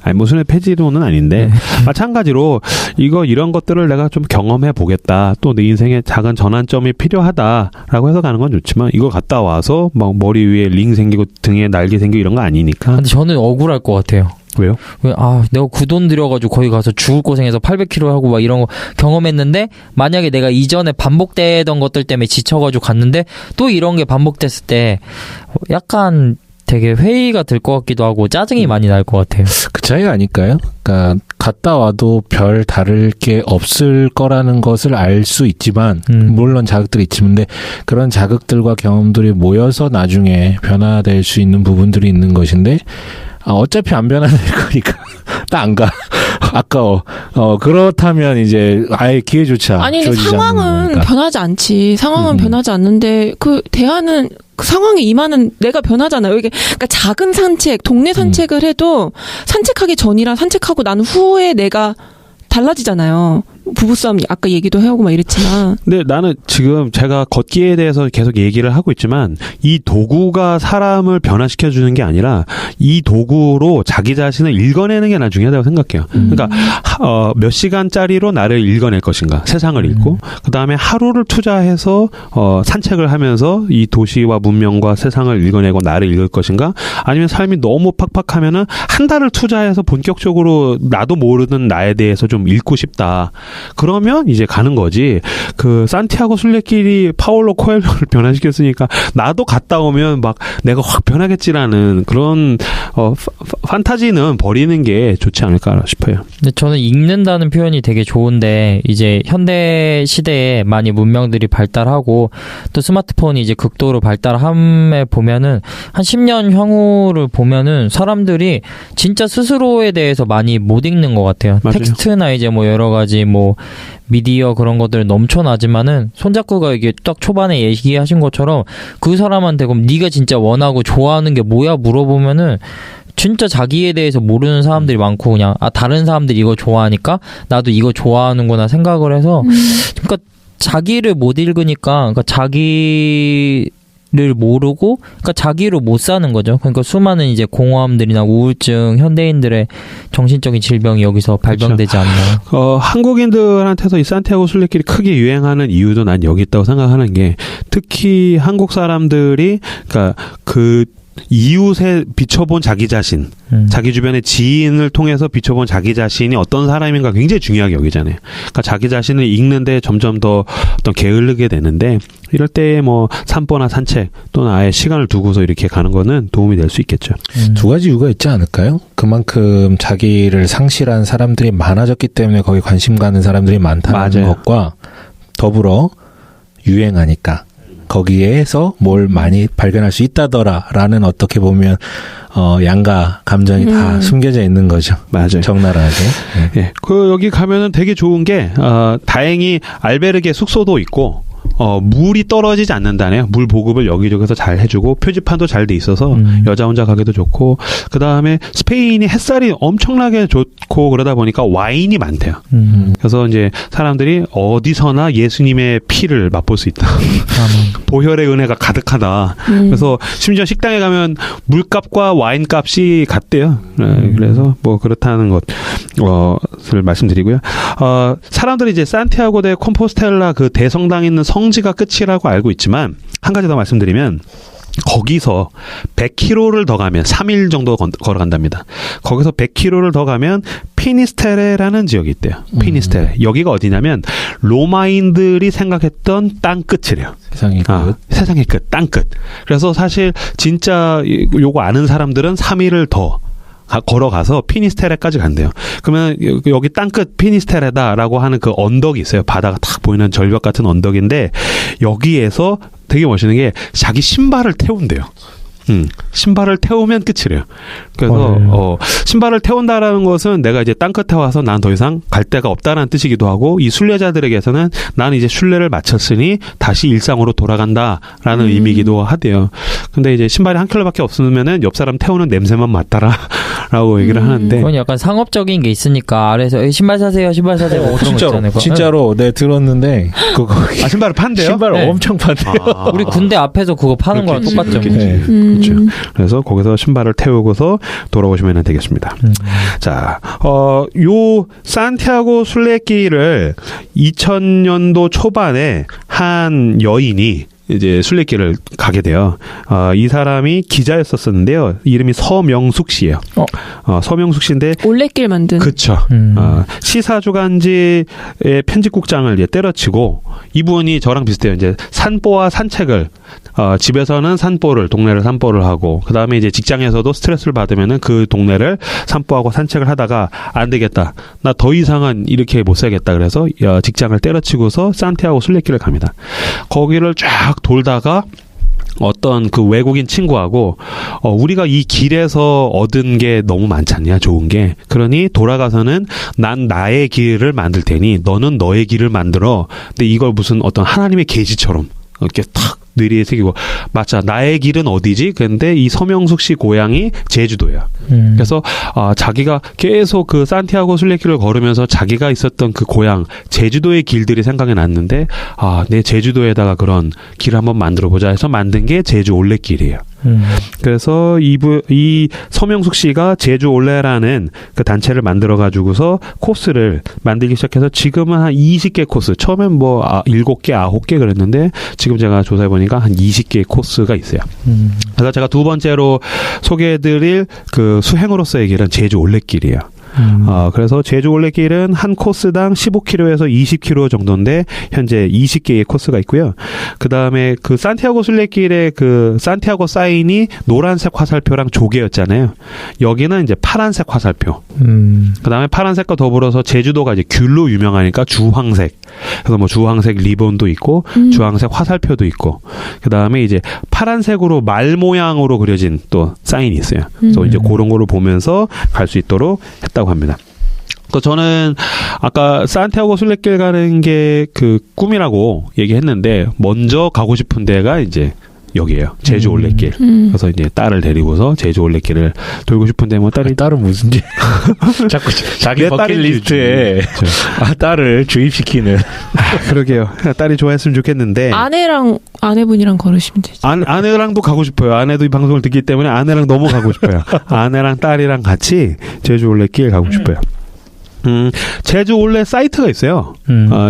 아니 무슨 폐지로는 아닌데 마찬가지로 이런 것들을 내가 좀 경험해 보겠다. 또 내 인생에 작은 전환점이 필요하다라고 해서 가는 건 좋지만 이거 갔다 와서 막 머리 위에 링 생기고 등에 날개 생기고 이런 거 아니니까. 근데 저는 억울할 것 같아요. 왜요? 내가 그 돈 들여가지고 거기 가서 죽을 고생해서 800km 하고 막 이런 거 경험했는데 만약에 내가 이전에 반복되던 것들 때문에 지쳐가지고 갔는데 또 이런 게 반복됐을 때 약간 되게 회의가 들 것 같기도 하고 짜증이 많이 날 것 같아요. 그 차이 아닐까요? 그러니까 갔다 와도 별 다를 게 없을 거라는 것을 알 수 있지만 물론 자극들이 있지만 근데 그런 자극들과 경험들이 모여서 나중에 변화될 수 있는 부분들이 있는 것인데 어차피 안 변화될 거니까 나 안 가. 아까워. 그렇다면 이제 아예 기회조차 아니 근데 주어지지 않는 상황은 거니까. 변하지 않지. 상황은 변하지 않는데 그 대하는 그 상황에 임하는 내가 변하잖아요. 이게 그러니까 작은 산책, 동네 산책을 해도 산책하기 전이랑 산책하고 난 후에 내가 달라지잖아요. 부부싸움 아까 얘기도 해오고 막 이랬지만. 근데 나는 지금 제가 걷기에 대해서 계속 얘기를 하고 있지만 이 도구가 사람을 변화시켜주는 게 아니라 이 도구로 자기 자신을 읽어내는 게 난 중요하다고 생각해요. 그러니까 몇 시간짜리로 나를 읽어낼 것인가, 세상을 읽고 그 다음에 하루를 투자해서 산책을 하면서 이 도시와 문명과 세상을 읽어내고 나를 읽을 것인가, 아니면 삶이 너무 팍팍하면은 한 달을 투자해서 본격적으로 나도 모르는 나에 대해서 좀 읽고 싶다. 그러면 이제 가는 거지. 그 산티아고 순례길이 파울로 코엘료를 변화시켰으니까 나도 갔다 오면 막 내가 확 변하겠지라는 그런 판타지는 버리는 게 좋지 않을까 싶어요. 근데 저는 읽는다는 표현이 되게 좋은데 이제 현대 시대에 많이 문명들이 발달하고 또 스마트폰이 이제 극도로 발달함에 보면은 한 10년 향후를 보면은 사람들이 진짜 스스로에 대해서 많이 못 읽는 것 같아요. 맞아요. 텍스트나 이제 뭐 여러 가지 뭐 미디어 그런 것들 넘쳐나지만은 손잡구가 이게 딱 초반에 얘기하신 것처럼 그 사람한테 그럼 네가 진짜 원하고 좋아하는 게 뭐야 물어보면은 진짜 자기에 대해서 모르는 사람들이 많고 그냥 다른 사람들이 이거 좋아하니까 나도 이거 좋아하는구나 생각을 해서 그러니까 자기를 못 읽으니까 그러니까 자기를 모르고 그러니까 자기로 못 사는 거죠. 그러니까 수많은 이제 공허함들이나 우울증, 현대인들의 정신적인 질병이 여기서 발병되지 않나. 한국인들한테서 이 산티아고 순례길이 크게 유행하는 이유도 난 여기 있다고 생각하는 게 특히 한국 사람들이 그러니까 그 이웃에 비춰본 자기 자신, 자기 주변의 지인을 통해서 비춰본 자기 자신이 어떤 사람인가 굉장히 중요하게 여기잖아요. 그러니까 자기 자신을 읽는데 점점 더 어떤 게으르게 되는데 이럴 때 뭐 산보나 산책 또는 아예 시간을 두고서 이렇게 가는 거는 도움이 될 수 있겠죠. 두 가지 이유가 있지 않을까요? 그만큼 자기를 상실한 사람들이 많아졌기 때문에 거기 관심 가는 사람들이 많다는 맞아요. 것과 더불어 유행하니까 거기에서 뭘 많이 발견할 수 있다더라라는 어떻게 보면 양가 감정이 다 숨겨져 있는 거죠. 맞아요. 적나라하게. 네. 예. 여기 가면은 되게 좋은 게 다행히 알베르게 숙소도 있고 물이 떨어지지 않는다네요. 물 보급을 여기저기서 잘 해주고 표지판도 잘 돼 있어서 여자 혼자 가기도 좋고, 그 다음에 스페인이 햇살이 엄청나게 좋고 그러다 보니까 와인이 많대요. 그래서 이제 사람들이 어디서나 예수님의 피를 맛볼 수 있다. 보혈의 은혜가 가득하다. 그래서 심지어 식당에 가면 물값과 와인값이 같대요. 그래서 뭐 그렇다는 것을 말씀드리고요. 사람들이 이제 산티아고 데 콤포스텔라 그 대성당 있는 성지가 끝이라고 알고 있지만 한 가지 더 말씀드리면 거기서 100km를 더 가면 3일 정도 걸어간답니다. 거기서 100km를 더 가면 피니스테레라는 지역이 있대요. 피니스테레. 여기가 어디냐면 로마인들이 생각했던 땅 끝이래요. 세상의 끝. 세상의 끝, 땅 끝. 그래서 사실 진짜 요거 아는 사람들은 3일을 더 걸어가서 피니스테레까지 간대요. 그러면 여기 땅끝 피니스테레다라고 하는 그 언덕이 있어요. 바다가 탁 보이는 절벽 같은 언덕인데 여기에서 되게 멋있는 게 자기 신발을 태운대요. 신발을 태우면 끝이래요. 그래서 신발을 태운다라는 것은 내가 이제 땅끝에 와서 난 더 이상 갈 데가 없다라는 뜻이기도 하고 이 순례자들에게서는 나는 이제 순례를 마쳤으니 다시 일상으로 돌아간다라는 의미이기도 하대요. 근데 이제 신발이 한 켤레밖에 없으면은 옆 사람 태우는 냄새만 맡다라라고 얘기를 하는데 그건 약간 상업적인 게 있으니까 아래에서 신발 사세요, 신발 사세요. 그런 거 있잖아요. 진짜로 네 들었는데 그거 신발을 판대요? 신발 네. 엄청 판대요. 우리 군대 앞에서 그거 파는 거랑 똑같죠. 네. 그렇죠. 그래서 거기서 신발을 태우고서 돌아오시면 되겠습니다. 자, 요 산티아고 순례길을 2000년도 초반에 한 여인이 이제 순례길을 가게 돼요. 이 사람이 기자였었는데요. 이름이 서명숙 씨예요. 서명숙 씨인데 올레길 만든. 그렇죠. 시사주간지의 편집국장을 이제 때려치고 이분이 저랑 비슷해요. 이제 산보와 산책을 집에서는 동네를 산보를 하고 그 다음에 이제 직장에서도 스트레스를 받으면은 그 동네를 산보하고 산책을 하다가 안 되겠다. 나 더 이상은 이렇게 못 살겠다. 그래서 직장을 때려치고서 산티아고 순례길을 갑니다. 거기를 쫙 돌다가 어떤 그 외국인 친구하고 우리가 이 길에서 얻은 게 너무 많지 않냐 좋은 게 그러니 돌아가서는 난 나의 길을 만들 테니 너는 너의 길을 만들어. 근데 이걸 무슨 어떤 하나님의 계시처럼 이렇게 탁 뇌리에 새기고 맞아 나의 길은 어디지? 근데 이 서명숙 씨 고향이 제주도예요. 그래서 자기가 계속 그 산티아고 순례길을 걸으면서 자기가 있었던 그 고향 제주도의 길들이 생각이 났는데 내 제주도에다가 그런 길을 한번 만들어 보자 해서 만든 게 제주 올레길이에요. 그래서 이 서명숙 씨가 제주 올레라는 그 단체를 만들어 가지고서 코스를 만들기 시작해서 지금은 한 20개 코스. 처음엔 뭐 7개, 9개 그랬는데 지금 제가 조사해 보니까 한 20개의 코스가 있어요. 그래서 제가 두 번째로 소개해드릴 그 수행으로서의 길은 제주 올레길이에요. 그래서 제주 올레길은 한 코스당 15km에서 20km 정도인데 현재 20개의 코스가 있고요. 그 다음에 그 산티아고 순례길의 그 산티아고 사인이 노란색 화살표랑 조개였잖아요. 여기는 이제 파란색 화살표. 그 다음에 파란색과 더불어서 제주도가 이제 귤로 유명하니까 주황색. 그래서 뭐 주황색 리본도 있고 주황색 화살표도 있고 그 다음에 이제 파란색으로 말 모양으로 그려진 또 사인이 있어요. 그래서 이제 그런 거를 보면서 갈 수 있도록 했다고 합니다. 저는 아까 산티아고 순례길 가는 게 그 꿈이라고 얘기했는데 먼저 가고 싶은 데가 이제 여기에요. 제주 올레길. 그래서 이제 딸을 데리고서 제주 올레길을 돌고 싶은데 뭐 딸은 무슨지 자꾸 자기 버킷리스트에 딸을 주입시키는. 그러게요. 딸이 좋아했으면 좋겠는데 아내분이랑 걸으시면 되죠. 아내랑도 가고 싶어요. 아내도 이 방송을 듣기 때문에 아내랑 너무 가고 싶어요. 아내랑 딸이랑 같이 제주 올레길 가고 싶어요. 제주 올레 사이트가 있어요.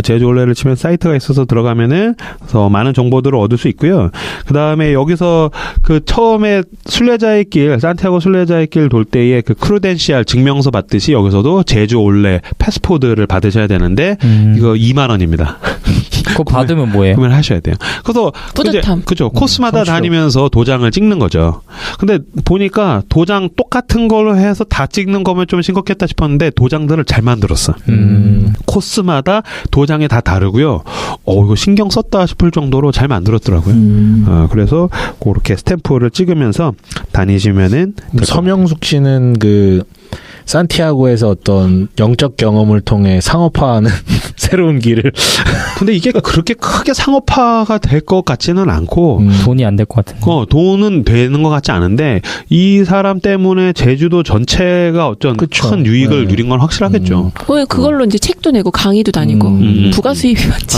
제주 올레를 치면 사이트가 있어서 들어가면은 그래서 많은 정보들을 얻을 수 있고요. 그 다음에 여기서 그 처음에 순례자의 길, 산티아고 순례자의 길 돌 때에 그 크루덴시알 증명서 받듯이 여기서도 제주 올레 패스포드를 받으셔야 되는데 이거 2만 원입니다. 그거 받으면 뭐예요? 구매를 하셔야 돼요. 그래서 뿌듯함. 그죠. 코스마다 다니면서 도장을 찍는 거죠. 근데 보니까 도장 똑같은 걸로 해서 다 찍는 거면 좀 심각했다 싶었는데 도장들을 잘 만들었어. 코스마다 도장이 다 다르고요. 이거 신경 썼다 싶을 정도로 잘 만들었더라고요. 그래서 그렇게 스탬프를 찍으면서 다니시면은 서명숙 씨는 그 산티아고에서 어떤 영적 경험을 통해 상업화하는 새로운 길을. 근데 이게 그렇게 크게 상업화가 될 것 같지는 않고 돈이 안 될 것 같은데. 돈은 되는 것 같지 않은데 이 사람 때문에 제주도 전체가 어쩐 큰 유익을 누린 건 확실하겠죠. 그걸로 이제 책도 내고 강의도 다니고 부가 수입이 많지.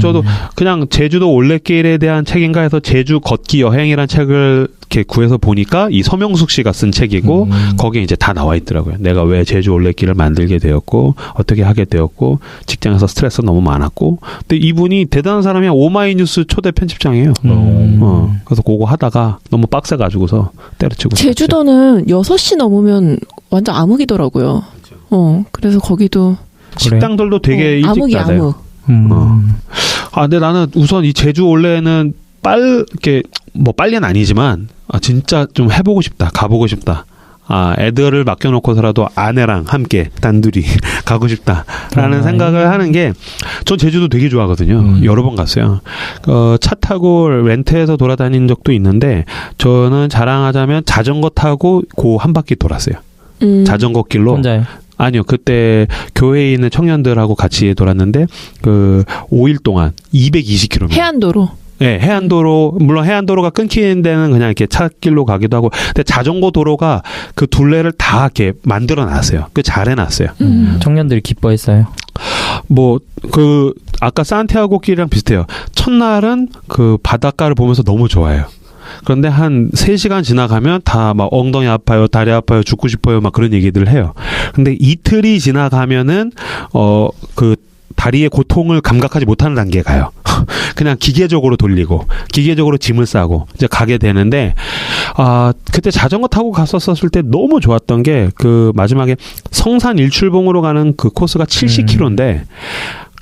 저도 그냥 제주도 올레길에 대한 책인가 해서 제주 걷기 여행이란 책을 이렇게 구해서 보니까 이 서명숙 씨가 쓴 책이고 거기에 이제 다 나와 있더라고요. 내가 왜 제주 올레길을 만들게 되었고 어떻게 하게 되었고 직장에서 스트레스 너무 많았고. 근데 이분이 대단한 사람이야. 오마이뉴스 초대 편집장이에요. 그래서 그거 하다가 너무 빡세가지고서 때려치고. 제주도는 6시 넘으면 완전 암흑이더라고요. 그래서 거기도 식당들도 되게 일찍 암흑이 닫아요. 근데 나는 우선 이 제주 올레는 이렇게 뭐 빨리는 아니지만 진짜 좀 해보고 싶다, 가보고 싶다. 애들을 맡겨놓고서라도 아내랑 함께 단둘이 가고 싶다라는 생각을 하는 게, 전 제주도 되게 좋아하거든요. 여러 번 갔어요. 차 타고 렌트해서 돌아다닌 적도 있는데, 저는 자랑하자면 자전거 타고 고 한 바퀴 돌았어요. 자전거 길로. 혼자요? 아니요, 그때 교회에 있는 청년들하고 같이 돌았는데 5일 동안 220km. 해안도로. 네, 해안도로, 물론 해안도로가 끊기는 데는 그냥 이렇게 차길로 가기도 하고, 근데 자전거 도로가 그 둘레를 다 이렇게 만들어 놨어요. 잘 해놨어요. 청년들이 기뻐했어요. 아까 산티아고 길이랑 비슷해요. 첫날은 그 바닷가를 보면서 너무 좋아해요. 그런데 한 3시간 지나가면 다 막 엉덩이 아파요, 다리 아파요, 죽고 싶어요, 막 그런 얘기들을 해요. 근데 이틀이 지나가면은, 다리의 고통을 감각하지 못하는 단계에 가요. 그냥 기계적으로 돌리고 기계적으로 짐을 싸고 이제 가게 되는데, 그때 자전거 타고 갔었을 때 너무 좋았던 게 그 마지막에 성산 일출봉으로 가는 그 코스가 70km인데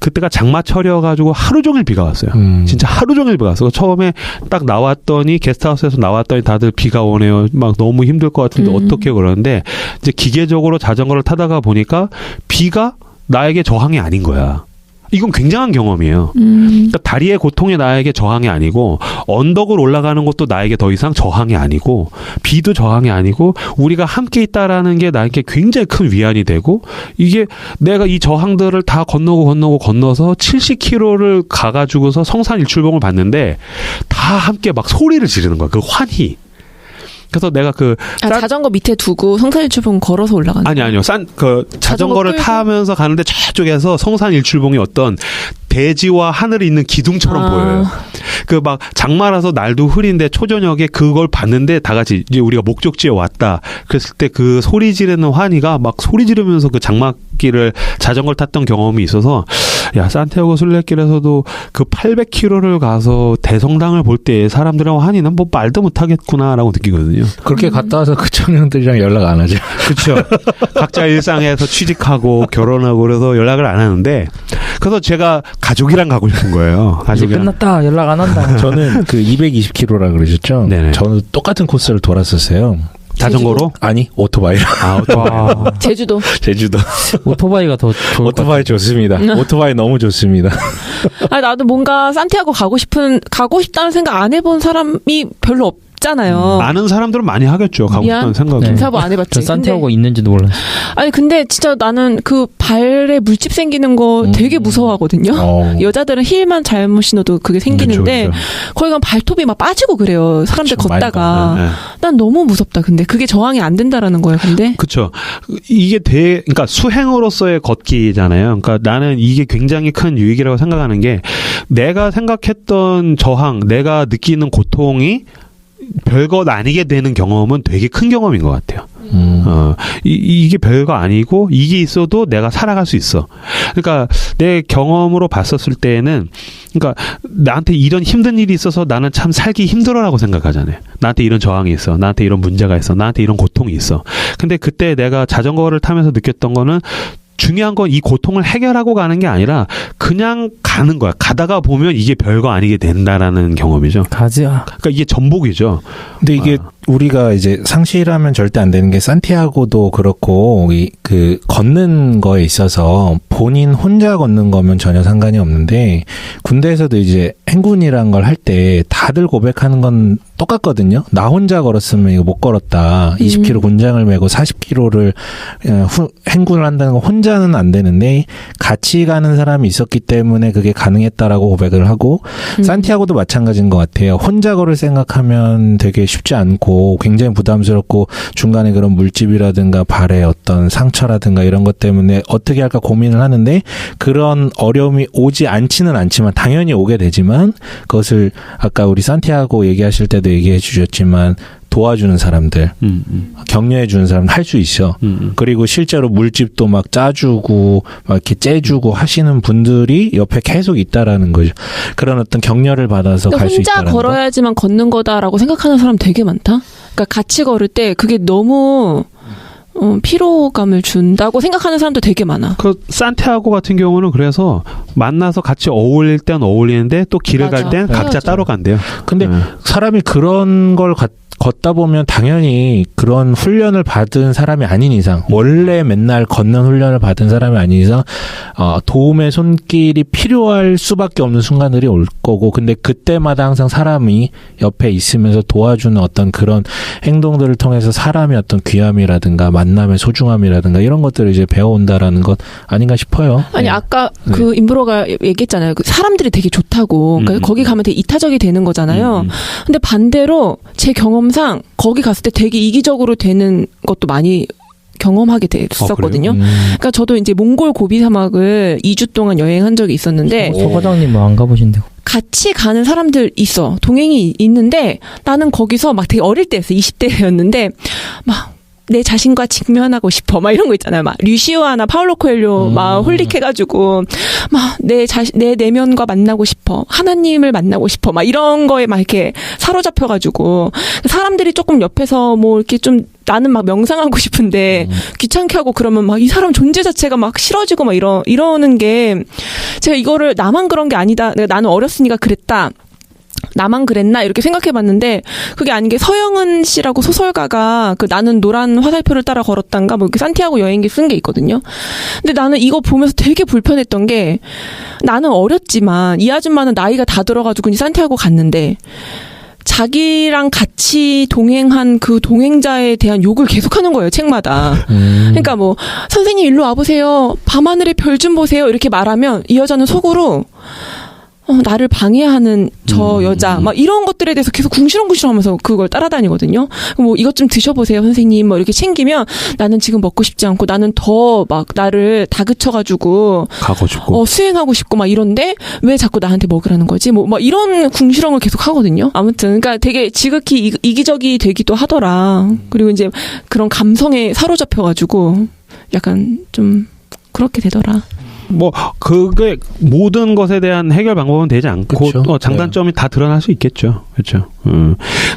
그때가 장마철이어가지고 하루 종일 비가 왔어요. 진짜 하루 종일 비가 왔어요. 처음에 딱 나왔더니 게스트하우스에서 나왔더니 다들 비가 오네요. 막 너무 힘들 것 같은데 어떻게 그러는데, 이제 기계적으로 자전거를 타다가 보니까 비가 나에게 저항이 아닌 거야. 이건 굉장한 경험이에요. 그러니까 다리의 고통이 나에게 저항이 아니고, 언덕을 올라가는 것도 나에게 더 이상 저항이 아니고, 비도 저항이 아니고, 우리가 함께 있다라는 게 나에게 굉장히 큰 위안이 되고, 이게 내가 이 저항들을 다 건너서 70km를 가가지고서 성산 일출봉을 봤는데 다 함께 막 소리를 지르는 거야. 그 환희. 그래서 내가 자전거 밑에 두고 성산일출봉 걸어서 올라가는. 아니요. 자전거를 타면서 가는데 저쪽에서 성산일출봉이 어떤 대지와 하늘이 있는 기둥처럼 보여요. 막 장마라서 날도 흐린데 초저녁에 그걸 봤는데 다 같이 이제 우리가 목적지에 왔다. 그랬을 때 그 소리 지르는 환희가 막 소리 지르면서 그 장마길을 자전거를 탔던 경험이 있어서, 야, 산티아고 순례길에서도 그 800km를 가서 대성당을 볼 때 사람들의 환희는 뭐 말도 못하겠구나라고 느끼거든요. 그렇게 갔다 와서 그 청년들이랑 연락 안 하죠. 그렇죠. 각자 일상에서 취직하고 결혼하고 그래서 연락을 안 하는데, 그래서 제가 가족이랑 가고 싶은 거예요. 이제 끝났다, 연락 안 한다. 저는 그 220km라 그러셨죠? 네네. 저는 똑같은 코스를 돌았었어요. 자전거로? 아니, 오토바이로. 오토바이. 제주도. 오토바이가 더 좋을 것 오토바이 좋습니다. 오토바이 너무 좋습니다. 나도 뭔가 산티아고 가고 싶다는 생각 안 해본 사람이 별로 없잖아요. 아는 사람들은 많이 하겠죠. 가고 싶다는 생각은. 김사부 안 해봤지. 저 산티아고 있는지도 몰라요. 근데 진짜 나는 그 발에 물집 생기는 거 되게 무서워하거든요. 여자들은 힐만 잘못 신어도 그게 생기는데, 그렇죠. 거기 가면 발톱이 막 빠지고 그래요. 사람들 그렇죠, 걷다가. 네. 난 너무 무섭다. 근데 그게 저항이 안 된다라는 거예요. 근데. 그렇죠. 이게 그러니까 수행으로서의 걷기잖아요. 그러니까 나는 이게 굉장히 큰 유익이라고 생각하는 게, 내가 생각했던 저항, 내가 느끼는 고통이 별것 아니게 되는 경험은 되게 큰 경험인 것 같아요. 이게 별거 아니고, 이게 있어도 내가 살아갈 수 있어. 그러니까 내 경험으로 봤었을 때에는, 그러니까 나한테 이런 힘든 일이 있어서 나는 참 살기 힘들어라고 생각하잖아요. 나한테 이런 저항이 있어, 나한테 이런 문제가 있어, 나한테 이런 고통이 있어. 근데 그때 내가 자전거를 타면서 느꼈던 거는, 중요한 건 이 고통을 해결하고 가는 게 아니라 그냥 가는 거야. 가다가 보면 이게 별거 아니게 된다라는 경험이죠. 가자. 그러니까 이게 전복이죠. 근데 이게 우리가 이제 상실하면 절대 안 되는 게, 산티아고도 그렇고 그 걷는 거에 있어서 본인 혼자 걷는 거면 전혀 상관이 없는데, 군대에서도 이제 행군이란 걸 할 때 다들 고백하는 건 똑같거든요. 나 혼자 걸었으면 이거 못 걸었다. 20km 군장을 메고 40km를 행군을 한다는 건 혼자는 안 되는데 같이 가는 사람이 있었기 때문에 그게 가능했다라고 고백을 하고, 산티아고도 마찬가지인 것 같아요. 혼자 걸을 생각하면 되게 쉽지 않고, 하고 굉장히 부담스럽고 중간에 그런 물집이라든가 발의 어떤 상처라든가 이런 것 때문에 어떻게 할까 고민을 하는데 그런 어려움이 오지 않지는 않지만 당연히 오게 되지만 그것을 아까 우리 산티아고 얘기하실 때도 얘기해 주셨지만 도와주는 사람들, 격려해 주는 사람 할 수 있어. 그리고 실제로 물집도 막 짜주고 막 이렇게 째주고 하시는 분들이 옆에 계속 있다라는 거죠. 그런 어떤 격려를 받아서 갈 수 있다라는 거. 혼자 걸어야지만 걷는 거다라고 생각하는 사람 되게 많다. 그러니까 같이 걸을 때 그게 너무 피로감을 준다고 생각하는 사람도 되게 많아. 그 산티아고 같은 경우는 그래서 만나서 같이 어울릴 땐 어울리는데 또 길을 갈 땐 각자 따로 간대요. 근데 사람이 그런 걸 걷다 보면 당연히 그런 훈련을 받은 사람이 아닌 이상, 원래 맨날 걷는 훈련을 받은 사람이 아닌 이상 도움의 손길이 필요할 수밖에 없는 순간들이 올 거고, 근데 그때마다 항상 사람이 옆에 있으면서 도와주는 어떤 그런 행동들을 통해서 사람의 어떤 귀함이라든가 만남의 소중함이라든가 이런 것들을 이제 배워온다라는 것 아닌가 싶어요. 아니 네. 아까 그 임브로가 얘기했잖아요. 그 사람들이 되게 좋다고. 그러니까 거기 가면 되게 이타적이 되는 거잖아요. 근데 반대로 제 경험상 거기 갔을 때 되게 이기적으로 되는 것도 많이 경험하게 됐었거든요. 그러니까 저도 이제 몽골 고비 사막을 2주 동안 여행한 적이 있었는데 서 과장님은 안 가보신대요. 같이 가는 사람들 있어. 동행이 있는데 나는 거기서 막 되게 어릴 때였어. 20대였는데 막 내 자신과 직면하고 싶어. 막 이런 거 있잖아요. 막 류시오아나 파울로 코엘료 막 홀릭해가지고 막 내 내면과 만나고 싶어. 하나님을 만나고 싶어. 막 이런 거에 막 이렇게 사로잡혀가지고 사람들이 조금 옆에서 뭐 이렇게 좀 나는 막 명상하고 싶은데 귀찮게 하고 그러면 막 이 사람 존재 자체가 막 싫어지고 막 이러는 게 제가 이거를 나만 그런 게 아니다. 나는 어렸으니까 그랬다. 나만 그랬나 이렇게 생각해봤는데 그게 아닌 게 서영은 씨라고 소설가가 그 나는 노란 화살표를 따라 걸었단가 뭐 이렇게 산티아고 여행기 쓴 게 있거든요. 근데 나는 이거 보면서 되게 불편했던 게 나는 어렸지만 이 아줌마는 나이가 다 들어가지고 이제 산티아고 갔는데 자기랑 같이 동행한 그 동행자에 대한 욕을 계속하는 거예요, 책마다. 그러니까 뭐 선생님 일로 와보세요. 밤하늘의 별 좀 보세요. 이렇게 말하면 이 여자는 속으로 나를 방해하는 저 여자 막 이런 것들에 대해서 계속 궁시렁궁시렁하면서 그걸 따라다니거든요. 뭐 이것 좀 드셔보세요 선생님 뭐 이렇게 챙기면 나는 지금 먹고 싶지 않고 나는 더 막 나를 다그쳐가지고 가고 싶고 수행하고 싶고 막 이런데 왜 자꾸 나한테 먹으라는 거지 뭐 막 이런 궁시렁을 계속 하거든요. 아무튼 그러니까 되게 지극히 이기적이 되기도 하더라. 그리고 이제 그런 감성에 사로잡혀가지고 약간 좀 그렇게 되더라. 뭐 그게 모든 것에 대한 해결 방법은 되지 않고 그렇죠. 장단점이 다 드러날 수 있겠죠. 그렇죠.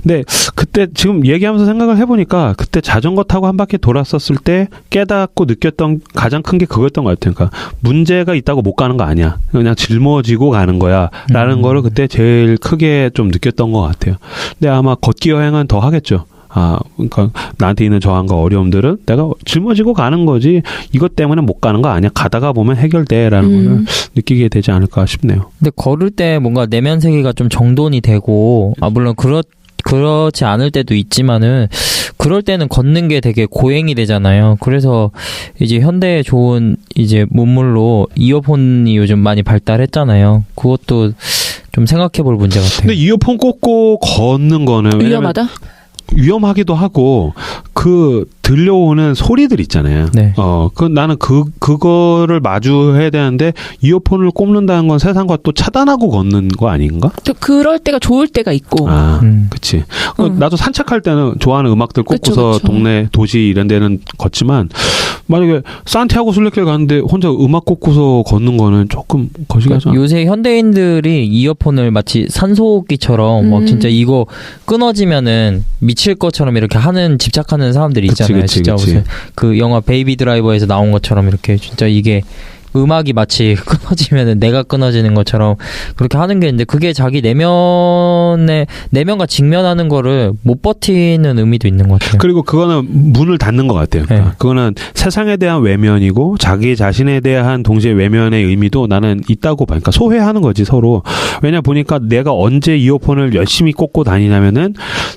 근데 그때 지금 얘기하면서 생각을 해보니까 그때 자전거 타고 한 바퀴 돌았었을 때 깨닫고 느꼈던 가장 큰 게 그거였던 것 같아요. 그러니까 문제가 있다고 못 가는 거 아니야. 그냥 짊어지고 가는 거야. 라는 거를 그때 제일 크게 좀 느꼈던 것 같아요. 근데 아마 걷기 여행은 더 하겠죠. 그러니까 나한테 있는 저항과 어려움들은 내가 짊어지고 가는 거지 이것 때문에 못 가는 거 아니야. 가다가 보면 해결돼라는 걸 느끼게 되지 않을까 싶네요. 근데 걸을 때 뭔가 내면 세계가 좀 정돈이 되고 물론 그렇지 않을 때도 있지만은 그럴 때는 걷는 게 되게 고행이 되잖아요. 그래서 이제 현대에 좋은 이제 문물로 이어폰이 요즘 많이 발달했잖아요. 그것도 좀 생각해 볼 문제 같아요. 근데 이어폰 꽂고 걷는 거는 위험하다? 위험하기도 하고 그 들려오는 소리들 있잖아요. 네. 나는 그거를 마주해야 되는데 이어폰을 꼽는다는 건 세상과 또 차단하고 걷는 거 아닌가? 그럴 때가 좋을 때가 있고. 그치. 나도 산책할 때는 좋아하는 음악들 꽂고서 그쵸. 동네 도시 이런 데는 걷지만 만약에 산티아고 순례길 가는데 혼자 음악 꽂고서 걷는 거는 조금 거시기하잖아. 요새 현대인들이 이어폰을 마치 산소호흡기처럼 막 진짜 이거 끊어지면은 미칠 것처럼 이렇게 하는 집착하는 사람들이 있잖아요. 그치, 진짜 그치. 무슨 그 영화 베이비 드라이버에서 나온 것처럼 이렇게 진짜 이게 음악이 마치 끊어지면은 내가 끊어지는 것처럼 그렇게 하는 게 있는데 그게 자기 내면과 직면하는 거를 못 버티는 의미도 있는 것 같아요. 그리고 그거는 문을 닫는 것 같아요. 네. 그거는 세상에 대한 외면이고 자기 자신에 대한 동시에 외면의 의미도 나는 있다고 봐. 그러니까 소외하는 거지 서로. 왜냐 보니까 내가 언제 이어폰을 열심히 꽂고 다니냐면은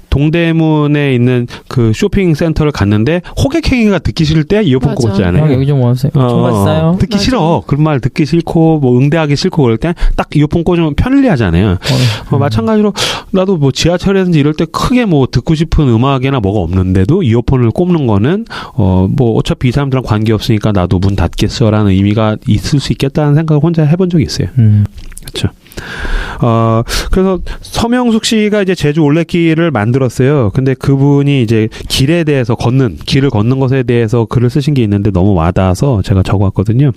동대문에 있는 그 쇼핑 센터를 갔는데 호객행위가 듣기 싫을 때 이어폰 맞아. 꽂지 않아요. 여기 좀 와세요. 좀 왔어요. 듣기 맞아. 싫어. 그런 말 듣기 싫고 싫고 뭐 응대하기 싫고 그럴 때 딱 이어폰 꽂으면 편리하잖아요. 마찬가지로 나도 뭐 지하철에든지 이럴 때 크게 뭐 듣고 싶은 음악이나 뭐가 없는데도 이어폰을 꼽는 거는 뭐 어차피 이 사람들랑 관계 없으니까 나도 문 닫겠어라는 의미가 있을 수 있겠다는 생각을 혼자 해본 적이 있어요. 그렇죠. 그래서 서명숙 씨가 이제 제주 올레길을 만들었어요. 근데 그분이 이제 길에 대해서 길을 걷는 것에 대해서 글을 쓰신 게 있는데 너무 와닿아서 제가 적어왔거든요.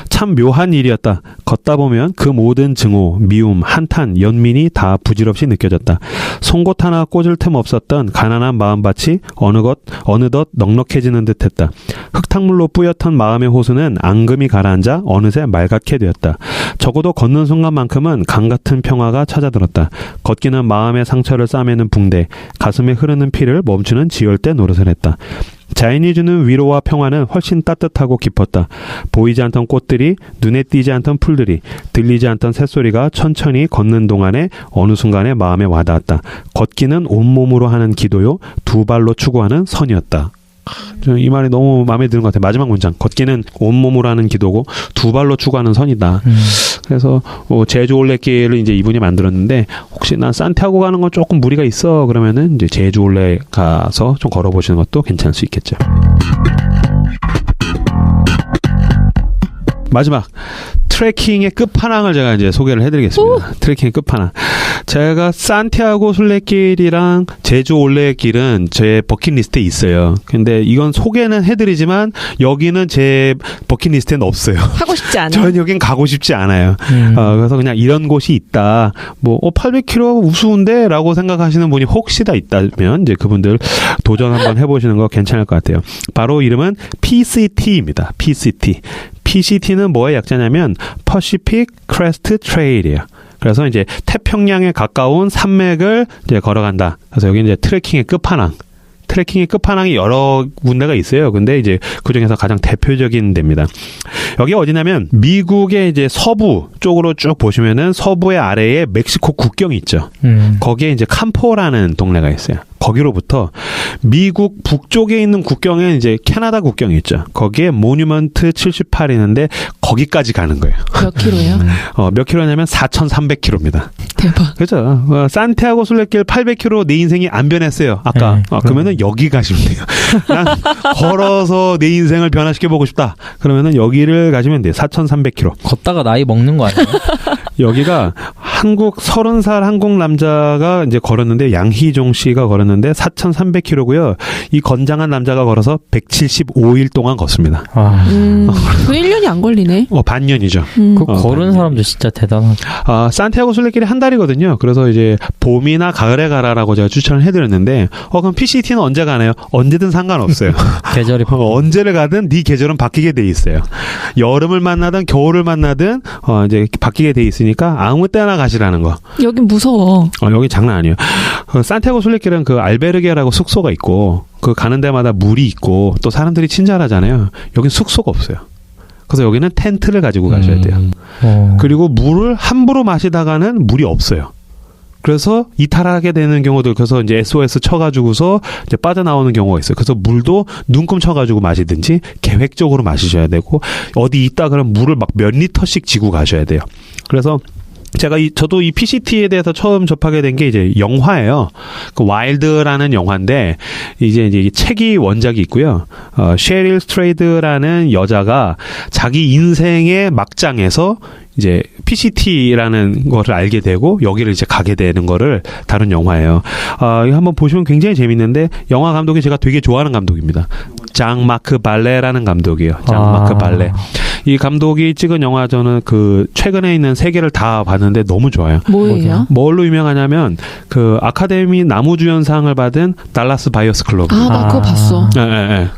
참 묘한 일이었다. 걷다 보면 그 모든 증오, 미움, 한탄, 연민이 다 부질없이 느껴졌다. 송곳 하나 꽂을 틈 없었던 가난한 마음밭이 어느덧 넉넉해지는 듯했다. 흙탕물로 뿌옇던 마음의 호수는 앙금이 가라앉아 어느새 맑게 되었다. 적어도 걷는 순간만큼은 강같은 평화가 찾아들었다. 걷기는 마음의 상처를 싸매는 붕대, 가슴에 흐르는 피를 멈추는 지혈대 노릇을 했다. 자연이 주는 위로와 평화는 훨씬 따뜻하고 깊었다. 보이지 않던 꽃들이, 눈에 띄지 않던 풀들이, 들리지 않던 새소리가 천천히 걷는 동안에 어느 순간에 마음에 와닿았다. 걷기는 온몸으로 하는 기도요, 두 발로 추구하는 선이었다. 이 말이 너무 마음에 드는 것 같아요. 마지막 문장. 걷기는 온몸으로 하는 기도고 두 발로 추구하는 선이다. 그래서 제주 올레길을 이제 이분이 만들었는데 혹시 난 산티아고 가는 건 조금 무리가 있어 그러면은 이제 제주 올레 가서 좀 걸어보시는 것도 괜찮을 수 있겠죠. 마지막 트레킹의 끝판왕을 제가 이제 소개를 해드리겠습니다. 트레킹의 끝판왕. 제가 산티아고 순례길이랑 제주 올레길은 제 버킷리스트에 있어요. 근데 이건 소개는 해드리지만 여기는 제 버킷리스트에는 없어요. 하고 싶지 않아요. 저는 여긴 가고 싶지 않아요. 그래서 그냥 이런 곳이 있다. 뭐 800km 우스운데? 라고 생각하시는 분이 혹시나 있다면 이제 그분들 도전 한번 해보시는 거 괜찮을 것 같아요. 바로 이름은 PCT입니다. PCT. PCT는 뭐의 약자냐면 Pacific Crest Trail이에요. 그래서 이제 태평양에 가까운 산맥을 이제 걸어간다. 그래서 여기 이제 트레킹의 끝판왕. 트레킹의 끝판왕이 여러 군데가 있어요. 근데 이제 그 중에서 가장 대표적인 데입니다. 여기 어디냐면 미국의 이제 서부 쪽으로 쭉 보시면은 서부의 아래에 멕시코 국경이 있죠. 거기에 이제 캄포라는 동네가 있어요. 거기로부터 미국 북쪽에 있는 국경에 이제 캐나다 국경이 있죠. 거기에 모뉴먼트 78이 있는데 거기까지 가는 거예요. 몇 킬로예요? 몇 킬로냐면 4,300킬로입니다. 대박. 그렇죠. 산티아고 순례길 800킬로 내 인생이 안 변했어요. 아까. 그러면은 여기 가시면 돼요. 난 걸어서 내 인생을 변화시켜보고 싶다. 그러면은 여기를 가시면 돼요. 4,300킬로. 걷다가 나이 먹는 거 아니에요? 여기가 30살 한국 남자가 이제 걸었는데 양희종 씨가 걸었는데 4,300km고요. 이 건장한 남자가 걸어서 175일 동안 걷습니다. 그 1년이 안 걸리네. 반년이죠. 그 걸은 사람도 진짜 대단하다. 산티아고 순례길이 한 달이거든요. 그래서 이제 봄이나 가을에 가라라고 제가 추천을 해드렸는데 그럼 PCT는 언제 가나요? 언제든 상관없어요. 계절이 언제를 가든 네 계절은 바뀌게 돼 있어요. 여름을 만나든 겨울을 만나든 이제 바뀌게 돼 있으니까 아무 때나 가시라는 거. 여긴 무서워. 여기 장난 아니에요. 산티아고 순례길은 그 알베르게라고 숙소가 있고 그 가는 데마다 물이 있고 또 사람들이 친절하잖아요. 여긴 숙소가 없어요. 그래서 여기는 텐트를 가지고 가셔야 돼요. 그리고 물을 함부로 마시다가는 물이 없어요. 그래서 이탈하게 되는 경우도 그래서 이제 SOS 쳐가지고서 이제 빠져나오는 경우가 있어요. 그래서 물도 눈금 쳐가지고 마시든지 계획적으로 마시셔야 되고 어디 있다 그러면 물을 막 몇 리터씩 지고 가셔야 돼요. 그래서 저도 이 PCT에 대해서 처음 접하게 된 게 이제 영화예요. 그 와일드라는 영화인데 이제 책이 원작이 있고요. 셰릴 스트레이드라는 여자가 자기 인생의 막장에서 이제 PCT라는 거를 알게 되고 여기를 이제 가게 되는 거를 다룬 영화예요. 이거 한번 보시면 굉장히 재밌는데 영화 감독이 제가 되게 좋아하는 감독입니다. 장 마크 발레라는 감독이에요. 장 마크 발레. 이 감독이 찍은 영화 저는 그 최근에 있는 세 개를 다 봤는데 너무 좋아요. 뭐예요? 뭘로 유명하냐면 그 아카데미 나무주연상을 받은 달라스 바이어스 클럽. 나 그거 봤어.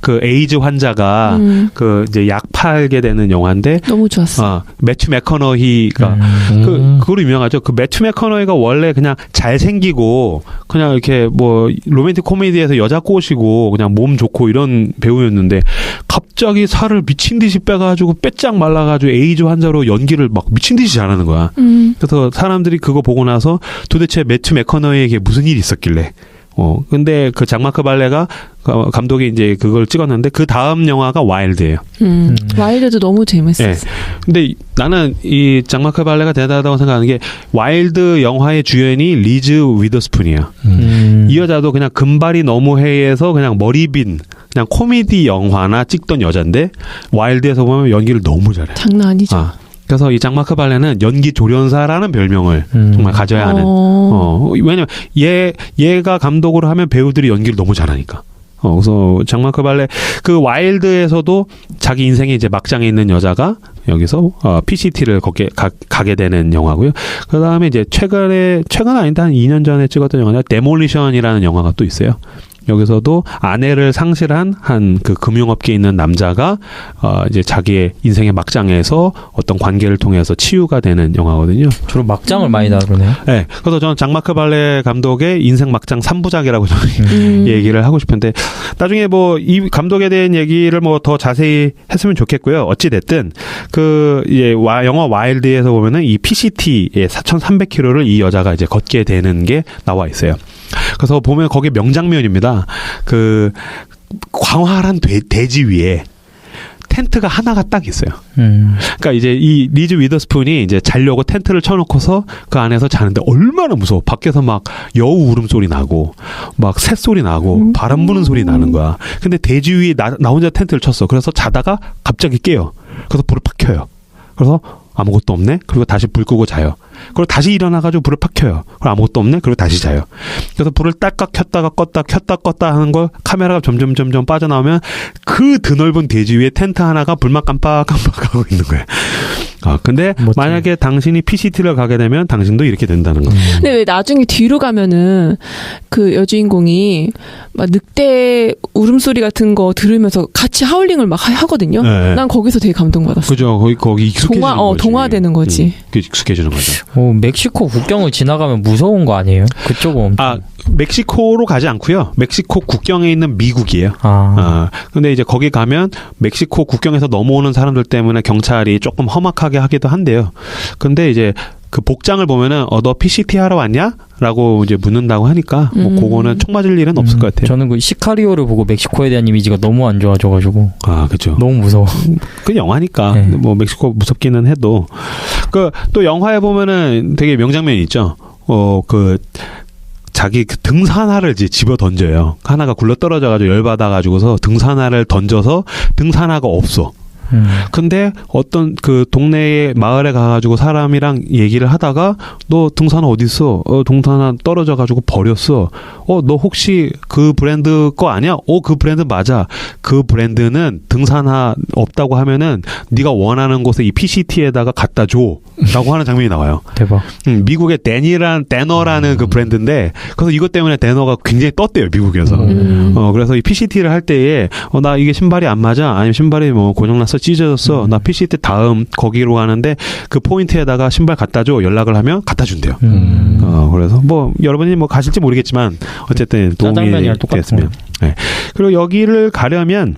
그 에이즈 환자가 그 이제 약 팔게 되는 영화인데 너무 좋았어. 매튜 맥커너히가 그거로 유명하죠. 그 매튜 맥커너히가 원래 그냥 잘생기고 그냥 이렇게 뭐 로맨틱 코미디에서 여자 꼬시고 그냥 몸 좋고 이런 배우였는데 갑자기 살을 미친 듯이 빼가지고 빼짝 말라가지고 에이즈 환자로 연기를 막 미친 듯이 잘하는 거야. 그래서 사람들이 그거 보고 나서 도대체 매튜 맥커너히에게 무슨 일이 있었길래 근데 그 장마크 발레가 감독이 이제 그걸 찍었는데 그 다음 영화가 와일드예요. 와일드도 너무 재밌었어요. 네. 근데 나는 이 장마크 발레가 대단하다고 생각하는 게 와일드 영화의 주연이 리즈 위더스푼이야. 이 여자도 그냥 금발이 너무 해에서 그냥 머리 빈 그냥 코미디 영화나 찍던 여잔데 와일드에서 보면 연기를 너무 잘해. 장난 아니죠. 그래서 이 장마크 발레는 연기 조련사라는 별명을 정말 가져야 하는. 왜냐면 얘가 감독으로 하면 배우들이 연기를 너무 잘하니까. 그래서 장마크 발레 그 와일드에서도 자기 인생의 이제 막장에 있는 여자가 여기서 PCT를 가게 되는 영화고요. 그 다음에 이제 최근 아닌데 한 2년 전에 찍었던 영화가 데몰리션이라는 영화가 또 있어요. 여기서도 아내를 상실한 한 그 금융업계에 있는 남자가 이제 자기의 인생의 막장에서 어떤 관계를 통해서 치유가 되는 영화거든요. 주로 막장을 많이 다루네요. 네. 그래서 저는 장마크 발레 감독의 인생 막장 3부작이라고 저는 얘기를 하고 싶은데 나중에 뭐 이 감독에 대한 얘기를 뭐 더 자세히 했으면 좋겠고요. 어찌 됐든 그 이제 영화 와일드에서 보면은 이 PCT의 4,300km를 이 여자가 이제 걷게 되는 게 나와 있어요. 그래서 보면 거기 명장면입니다. 그 광활한 대지 위에 텐트가 하나가 딱 있어요. 그러니까 이제 이 리즈 위더스푼이 이제 자려고 텐트를 쳐놓고서 그 안에서 자는데 얼마나 무서워. 밖에서 막 여우 울음소리 나고 막 새소리 나고 바람 부는 소리 나는 거야. 근데 대지 위에 나 혼자 텐트를 쳤어. 그래서 자다가 갑자기 깨요. 그래서 불을 팍 켜요. 그래서 아무것도 없네? 그리고 다시 불 끄고 자요. 그리고 다시 일어나가지고 불을 팍 켜요. 그리고 아무것도 없네? 그리고 다시 자요. 그래서 불을 딱딱 켰다가 껐다 하는 걸 카메라가 점점 빠져나오면 그 드넓은 대지 위에 텐트 하나가 불만 깜빡하고 있는 거예요. 근데 멋지네. 만약에 당신이 PCT를 가게 되면 당신도 이렇게 된다는 거예요. 근데 왜 나중에 뒤로 가면은 그 여주인공이 막 늑대 울음소리 같은 거 들으면서 같이 하울링을 막 하거든요. 네. 난 거기서 되게 감동받았어. 그죠. 거기 익숙해지는 거지. 동화되는 거지. 익숙해지는 거죠. 멕시코 국경을 지나가면 무서운 거 아니에요? 그쪽은 멕시코로 가지 않고요. 멕시코 국경에 있는 미국이에요. 근데 이제 거기 가면 멕시코 국경에서 넘어오는 사람들 때문에 경찰이 조금 험악하게 하기도 한데요. 근데 이제 그 복장을 보면은 너 PCT 하러 왔냐? 라고 이제 묻는다고 하니까 뭐 그거는 총 맞을 일은 없을 것 같아요. 저는 그 시카리오를 보고 멕시코에 대한 이미지가 너무 안 좋아져가지고 그렇죠. 너무 무서워. 그 영화니까 네. 뭐 멕시코 무섭기는 해도 또 영화에 보면은 되게 명장면이 있죠. 자기 그 등산화를 이제 집어 던져요. 하나가 굴러 떨어져가지고 열받아가지고서 등산화를 던져서 등산화가 없어. 근데 어떤 그 동네의 마을에 가가지고 사람이랑 얘기를 하다가 너 등산화 어디 있어? 등산화 떨어져가지고 버렸어. 너 혹시 그 브랜드 거 아니야? 그 브랜드 맞아. 그 브랜드는 등산화 없다고 하면은 네가 원하는 곳에 이 PCT에다가 갖다 줘. 라고 하는 장면이 나와요. 대박. 미국의 데너라는 그 브랜드인데 그래서 이것 때문에 데너가 굉장히 떴대요. 미국에서. 그래서 이 PCT를 할 때에 나 이게 신발이 안 맞아. 아니면 신발이 뭐 고장났어. 찢어졌어. 나 PCT 다음 거기로 가는데 그 포인트에다가 신발 갖다 줘. 연락을 하면 갖다 준대요. 그래서 뭐 여러분이 뭐 가실지 모르겠지만 어쨌든 도움이 됐으면. 네. 그리고 여기를 가려면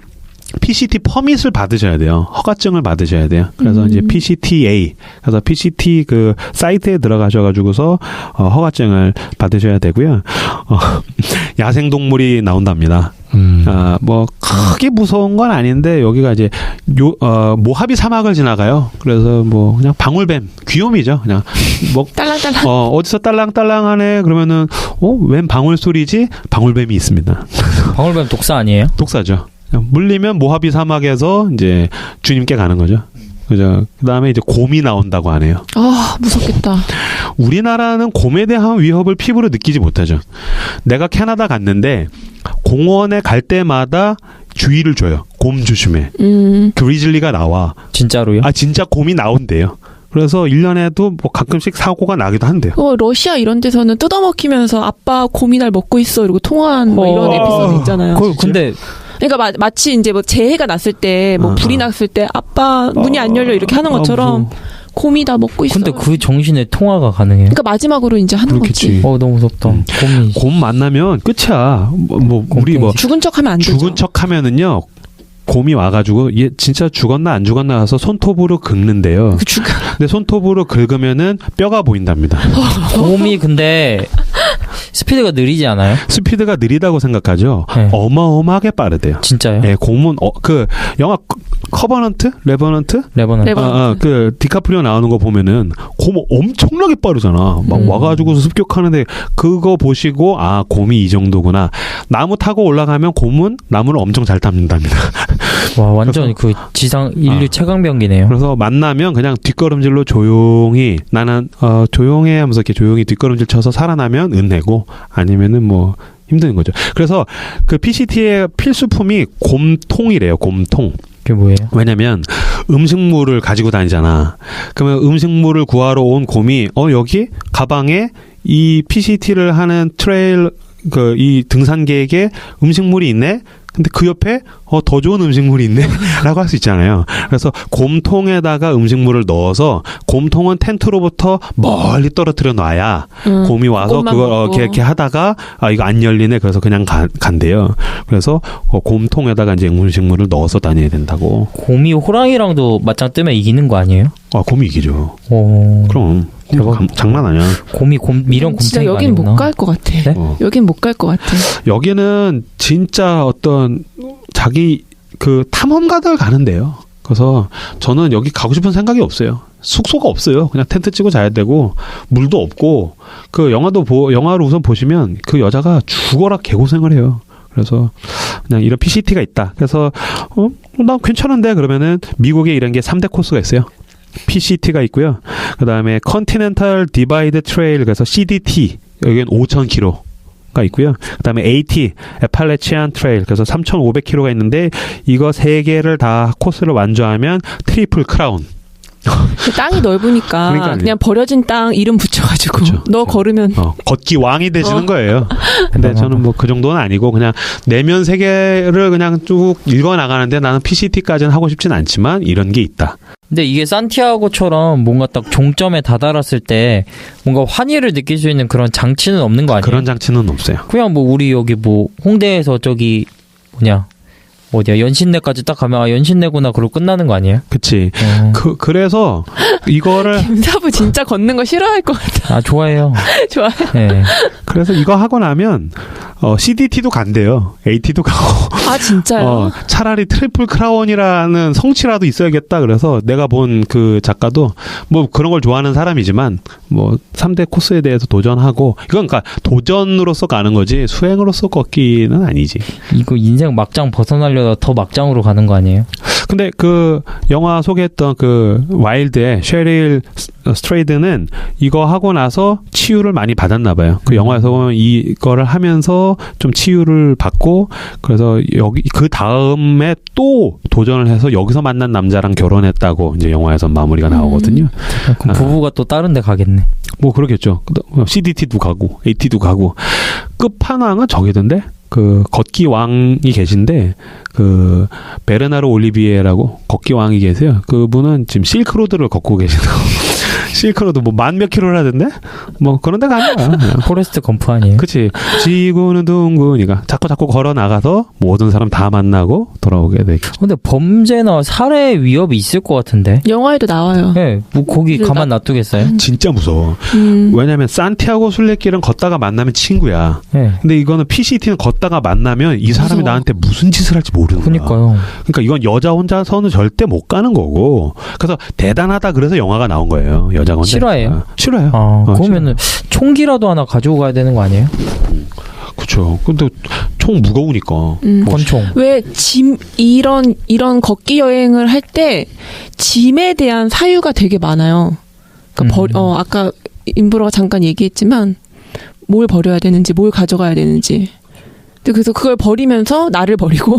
PCT 퍼밋을 받으셔야 돼요. 허가증을 받으셔야 돼요. 그래서 이제 PCTA, 그래서 PCT 그 사이트에 들어가셔가지고서 허가증을 받으셔야 되고요. 야생동물이 나온답니다. 뭐 크게 무서운 건 아닌데 여기가 이제 모하비 사막을 지나가요. 그래서 뭐 그냥 방울뱀, 귀요미죠. 그냥 뭐 딸랑딸랑. 어디서 딸랑딸랑하네. 그러면은 웬 방울 소리지? 방울뱀이 있습니다. 방울뱀 독사 아니에요? 독사죠. 물리면 모하비 사막에서 이제 주님께 가는 거죠. 그죠. 그다음에 이제 곰이 나온다고 하네요. 무섭겠다. 우리나라는 곰에 대한 위협을 피부로 느끼지 못하죠. 내가 캐나다 갔는데 공원에 갈 때마다 주의를 줘요. 곰 조심해. 그리즐리가 나와. 진짜로요? 진짜 곰이 나온대요. 그래서 1년에도 뭐 가끔씩 사고가 나기도 한대요. 러시아 이런 데서는 뜯어먹히면서 아빠 곰이 날 먹고 있어 이러고 통화한 뭐 이런 에피소드 있잖아요. 근데 그러니까 마치 이제 뭐 재해가 났을 때 뭐 불이 났을 때 아빠 문이 안 열려 이렇게 하는 것처럼 곰이 다 먹고 있어. 근데 그 정신에 통화가 가능해요? 그러니까 마지막으로 이제 하는 그렇겠지. 거지. 너무 무섭다. 곰 만나면 끝이야. 우리 뭐 죽은 척하면 안 되죠. 죽은 척하면은요. 곰이 와가지고 얘 진짜 죽었나 안 죽었나 해서 손톱으로 긁는데요. 근데 손톱으로 긁으면은 뼈가 보인답니다. 곰이 근데 스피드가 느리지 않아요? 스피드가 느리다고 생각하죠. 네. 어마어마하게 빠르대요. 진짜요? 네, 공문 그 영화 커버넌트, 레버넌트, 그 디카프리오 나오는 거 보면은 곰 엄청나게 빠르잖아. 막 와가지고 습격하는데 그거 보시고 아 곰이 이 정도구나. 나무 타고 올라가면 곰은 나무를 엄청 잘 탑는답니다. 와 완전 그 지상 인류 최강병기네요. 그래서 만나면 그냥 뒷걸음질로 조용히 나는 조용해 하면서 이렇게 조용히 뒷걸음질 쳐서 살아나면 은혜고 아니면은 뭐 힘든 거죠. 그래서 그 PCT의 필수품이 곰통이래요. 곰통. 그게 뭐예요? 왜냐면 음식물을 가지고 다니잖아. 그러면 음식물을 구하러 온 곰이 여기 가방에 이 PCT를 하는 트레일 이 등산객에게 음식물이 있네. 근데 그 옆에 더 좋은 음식물이 있네 라고 할 수 있잖아요. 그래서 곰통에다가 음식물을 넣어서 곰통은 텐트로부터 멀리 떨어뜨려 놔야 곰이 와서 그걸 이렇게 하다가 이거 안 열리네 그래서 그냥 간대요. 그래서 곰통에다가 이제 음식물을 넣어서 다녀야 된다고. 곰이 호랑이랑도 맞짱 뜨면 이기는 거 아니에요? 곰이 이기죠. 오. 그럼 장난 아니야. 곰이 미련 곰탱이가 진짜 여긴 못 갈 것 같아. 네? 여긴 못 갈 것 같아. 여기는 진짜 어떤 자기 그 탐험가들 가는데요. 그래서 저는 여기 가고 싶은 생각이 없어요. 숙소가 없어요. 그냥 텐트 치고 자야 되고 물도 없고 그 영화를 우선 보시면 그 여자가 죽어라 개고생을 해요. 그래서 그냥 이런 PCT가 있다. 그래서 난 괜찮은데 그러면은 미국에 이런 게 3대 코스가 있어요. PCT가 있고요. 그다음에 컨티넨탈 디바이드 트레일 그래서 CDT 여기는 5,000km가 있고요. 그다음에 AT 에팔레치안 트레일 그래서 3,500km가 있는데 이거 세 개를 다 코스를 완주하면 트리플 크라운. 그 땅이 넓으니까 그냥 버려진 땅 이름 붙여가지고 그렇죠. 너 걸으면 걷기 왕이 되시는 거예요. 근데 저는 뭐 그 정도는 아니고 그냥 내면 세계를 그냥 쭉 읽어 나가는데 나는 PCT까지는 하고 싶진 않지만 이런 게 있다. 근데 이게 산티아고처럼 뭔가 딱 종점에 다다랐을 때 뭔가 환희를 느낄 수 있는 그런 장치는 없는 거 아니에요? 그런 장치는 없어요. 그냥 뭐 우리 여기 뭐 홍대에서 저기 어디야 연신내까지 딱 가면 연신내구나 그러고 끝나는 거 아니에요? 그치. 그래서 이거를 김사부 진짜 걷는 거 싫어할 것 같아. 좋아해요. 좋아요. 네. 그래서 이거 하고 나면 CDT도 간대요. AT도 가고. 아 진짜요? 차라리 트리플 크라운이라는 성취라도 있어야겠다. 그래서 내가 본 그 작가도 뭐 그런 걸 좋아하는 사람이지만 뭐 3대 코스에 대해서 도전하고 이건 그러니까 도전으로서 가는 거지 수행으로서 걷기는 아니지. 이거 인생 막장 벗어나려다 더 막장으로 가는 거 아니에요? 근데 그 영화 소개했던 그 와일드의 셰릴 스트레이드는 이거 하고 나서 치유를 많이 받았나 봐요. 그 영화에서 보면 이거를 하면서 좀 치유를 받고 그래서 여기 그 다음에 또 도전을 해서 여기서 만난 남자랑 결혼했다고 이제 영화에서 마무리가 나오거든요. 그럼 부부가 또 다른 데 가겠네. 뭐 그러겠죠. CDT도 가고 AT도 가고 끝판왕은 저기던데. 그 걷기 왕이 계신데 그 베르나르 올리비에라고 걷기 왕이 계세요. 그분은 지금 실크로드를 걷고 계시다고. 실크로드 뭐 만 몇 킬로를 하던데? 뭐 그런 데 가는 거야. 포레스트 검프 아니에요? 그치. 지구는 둥그니까 자꾸 걸어 나가서 모든 사람 다 만나고 돌아오게 돼. 근데 범죄나 살해 위협이 있을 것 같은데. 영화에도 나와요. 네, 뭐 거기 가만 놔두겠어요? 진짜 무서워. 왜냐면 산티아고 순례길은 걷다가 만나면 친구야. 네. 근데 이거는 PCT는 걷다가 만나면 이 사람이 무서워. 나한테 무슨 짓을 할지 모르는 거야. 그러니까요. 그러니까 이건 여자 혼자서는 절대 못 가는 거고. 그래서 대단하다 그래서 영화가 나온 거예요. 여자가 혼자. 싫어해요? 싫어요. 그러면은 총기라도 하나 가지고 가야 되는 거 아니에요? 그렇죠. 근데 총 무거우니까. 권총. 왜 짐 이런 걷기 여행을 할 때 짐에 대한 사유가 되게 많아요. 그러니까 아까 임브로가 잠깐 얘기했지만 뭘 버려야 되는지, 뭘 가져가야 되는지. 그래서 그걸 버리면서 나를 버리고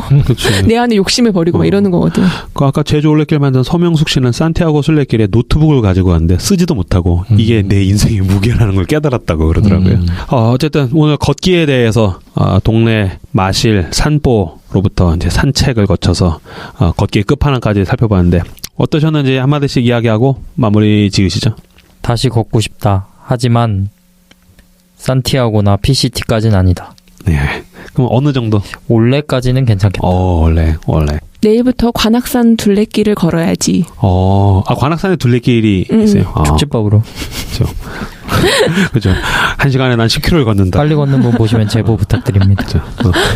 내 안에 욕심을 버리고 막 이러는 거거든. 그 아까 제주 올레길 만든 서명숙 씨는 산티아고 순례길에 노트북을 가지고 왔는데 쓰지도 못하고 이게 내 인생의 무게라는 걸 깨달았다고 그러더라고요. 어쨌든 오늘 걷기에 대해서 동네 마실 산보로부터 이제 산책을 거쳐서 걷기 끝판왕까지 살펴봤는데 어떠셨는지 한마디씩 이야기하고 마무리 지으시죠. 다시 걷고 싶다. 하지만 산티아고나 PCT까지는 아니다. 네. 그럼 어느 정도? 올레까지는 괜찮겠다. 원래. 내일부터 관악산 둘레길을 걸어야지. 관악산에 둘레길이 있어요. 축지법으로. 그죠. 1시간에 난 10km를 걷는다. 빨리 걷는 분 보시면 제보 부탁드립니다.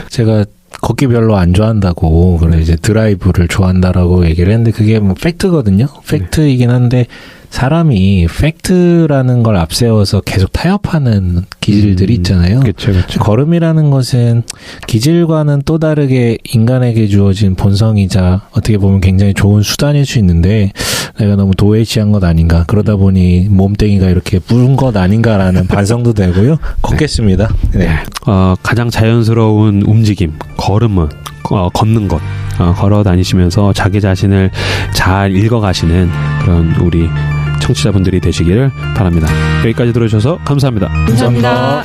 제가 걷기 별로 안 좋아한다고, 그래 이제 드라이브를 좋아한다라고 얘기를 했는데 그게 뭐 팩트거든요. 팩트이긴 한데 사람이 팩트라는 걸 앞세워서 계속 타협하는 기질들이 있잖아요. 그렇죠. 걸음이라는 것은 기질과는 또 다르게 인간에게 주어진 본성이자 어떻게 보면 굉장히 좋은 수단일 수 있는데 내가 너무 도외시한 것 아닌가. 그러다 보니 몸뚱이가 이렇게 부은 것 아닌가라는 반성도 되고요. 걷겠습니다. 네. 가장 자연스러운 움직임, 걸음은 걷는 것. 걸어 다니시면서 자기 자신을 잘 읽어가시는 그런 우리 청취자분들이 되시기를 바랍니다. 여기까지 들어주셔서 감사합니다. 감사합니다.